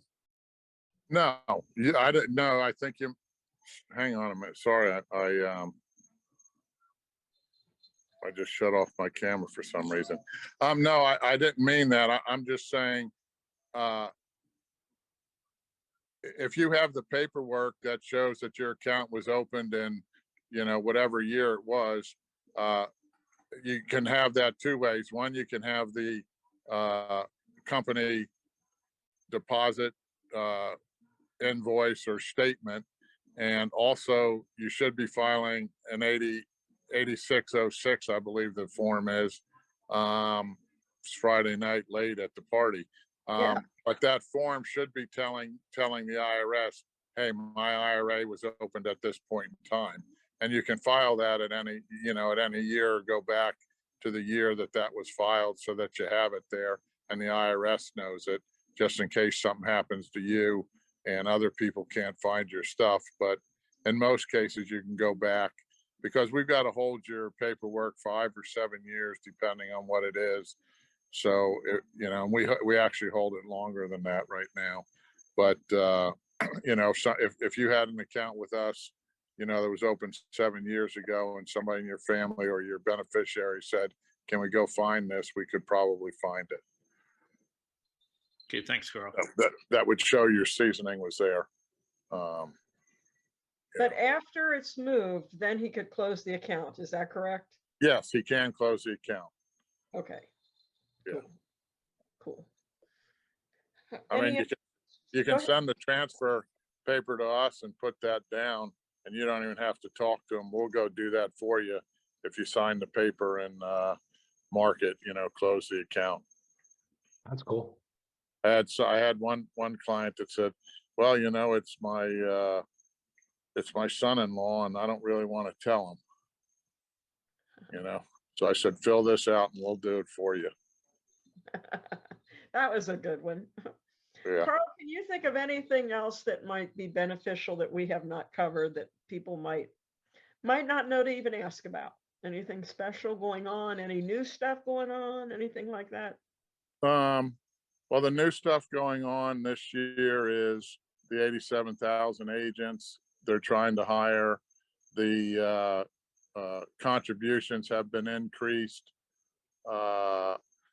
No, I didn't know. I think you, hang on a minute. Sorry, I just shut off my camera for some reason. No, I didn't mean that. I'm just saying, if you have the paperwork that shows that your account was opened in, you know, whatever year it was, you can have that two ways. One, you can have the company deposit invoice or statement, and also you should be filing an 8606, I believe the form is. It's Friday night late at the party. Yeah. But that form should be telling the IRS, hey, my IRA was opened at this point in time. And you can file that at any year, or go back to the year that was filed, so that you have it there and the IRS knows it, just in case something happens to you and other people can't find your stuff. But in most cases, you can go back, because we've got to hold your paperwork 5 or 7 years, depending on what it is. So, you know, we actually hold it longer than that right now. But, you know, so if you had an account with us, you know, that was open 7 years ago, and somebody in your family or your beneficiary said, can we go find this? We could probably find it. Okay, thanks, Carl. That would show your seasoning was there. But after it's moved, then he could close the account. Is that correct? Yes, he can close the account. Okay. Yeah. Cool. I mean, Any- you Go can ahead. send the transfer paper to us and put that down, and you don't even have to talk to them. We'll go do that for you if you sign the paper and mark it, close the account. That's cool. I had one client that said, well, it's my son-in-law and I don't really want to tell him, So I said, fill this out and we'll do it for you. That was a good one. Yeah. Carl, can you think of anything else that might be beneficial that we have not covered that people might not know to even ask about? Anything special going on? Any new stuff going on? Anything like that? Well, the new stuff going on this year is the 87,000 agents. They're trying to hire. The contributions have been increased.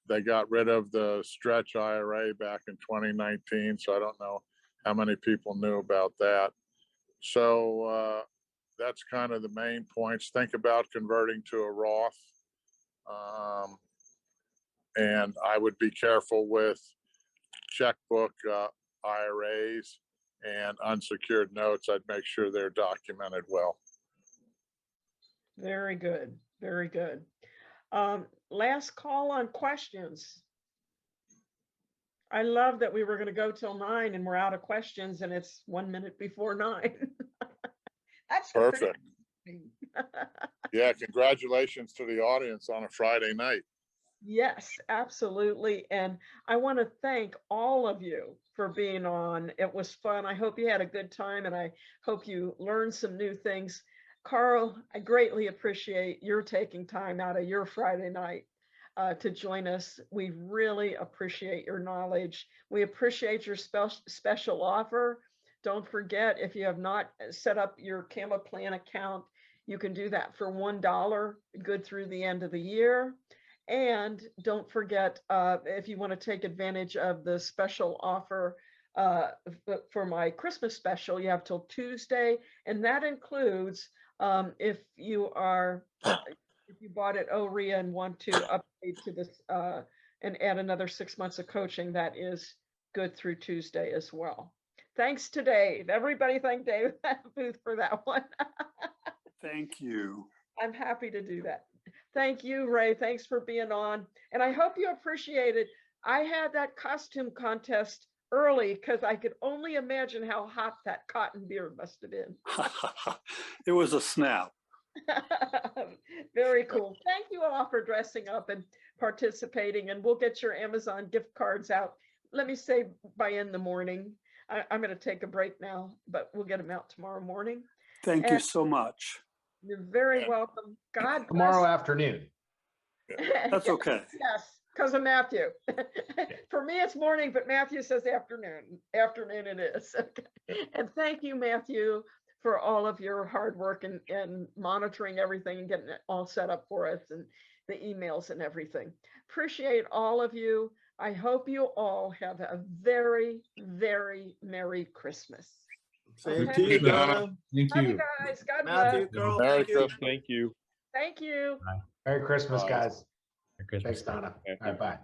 They got rid of the stretch IRA back in 2019, so I don't know how many people knew about that. So that's kind of the main points. Think about converting to a Roth. And I would be careful with checkbook IRAs and unsecured notes. I'd make sure they're documented well. Very good. Very good. Last call on questions. I love that we were going to go till 9 and we're out of questions and it's 1 minute before 9. That's Perfect. pretty- Yeah, congratulations to the audience on a Friday night. Yes, absolutely. And I want to thank all of you for being on. It was fun. I hope you had a good time and I hope you learned some new things. Carl, I greatly appreciate your taking time out of your Friday night to join us. We really appreciate your knowledge. We appreciate your special offer. Don't forget, if you have not set up your CamaPlan account, you can do that for $1, good through the end of the year. And don't forget, if you want to take advantage of the special offer for my Christmas special, you have till Tuesday, and that includes if you bought at OREA and want to upgrade to this and add another 6 months of coaching, that is good through Tuesday as well. Thanks to Dave. Everybody thank Dave Booth for that one. Thank you. I'm happy to do that. Thank you, Ray. Thanks for being on. And I hope you appreciate it. I had that costume contest early because I could only imagine how hot that cotton beard must have been. It was a snap. Very cool. Thank you all for dressing up and participating. And we'll get your Amazon gift cards out. Let me say by in the morning. I'm going to take a break now, but we'll get them out tomorrow morning. Thank you And so much. You're very welcome. God bless. Tomorrow afternoon. That's okay. Yes, because of Matthew. For me, it's morning, but Matthew says afternoon. Afternoon it is. And thank you, Matthew, for all of your hard work and monitoring everything and getting it all set up for us and the emails and everything. Appreciate all of you. I hope you all have a very, very Merry Christmas. Same Okay. to you, Donna. Thank Love you you. guys. God Matthew, bless. Carl, Merry thank you. Christmas. Thank you. Thank you. Merry Christmas, Bye. guys. Merry Christmas. Thanks, Donna. All right, bye.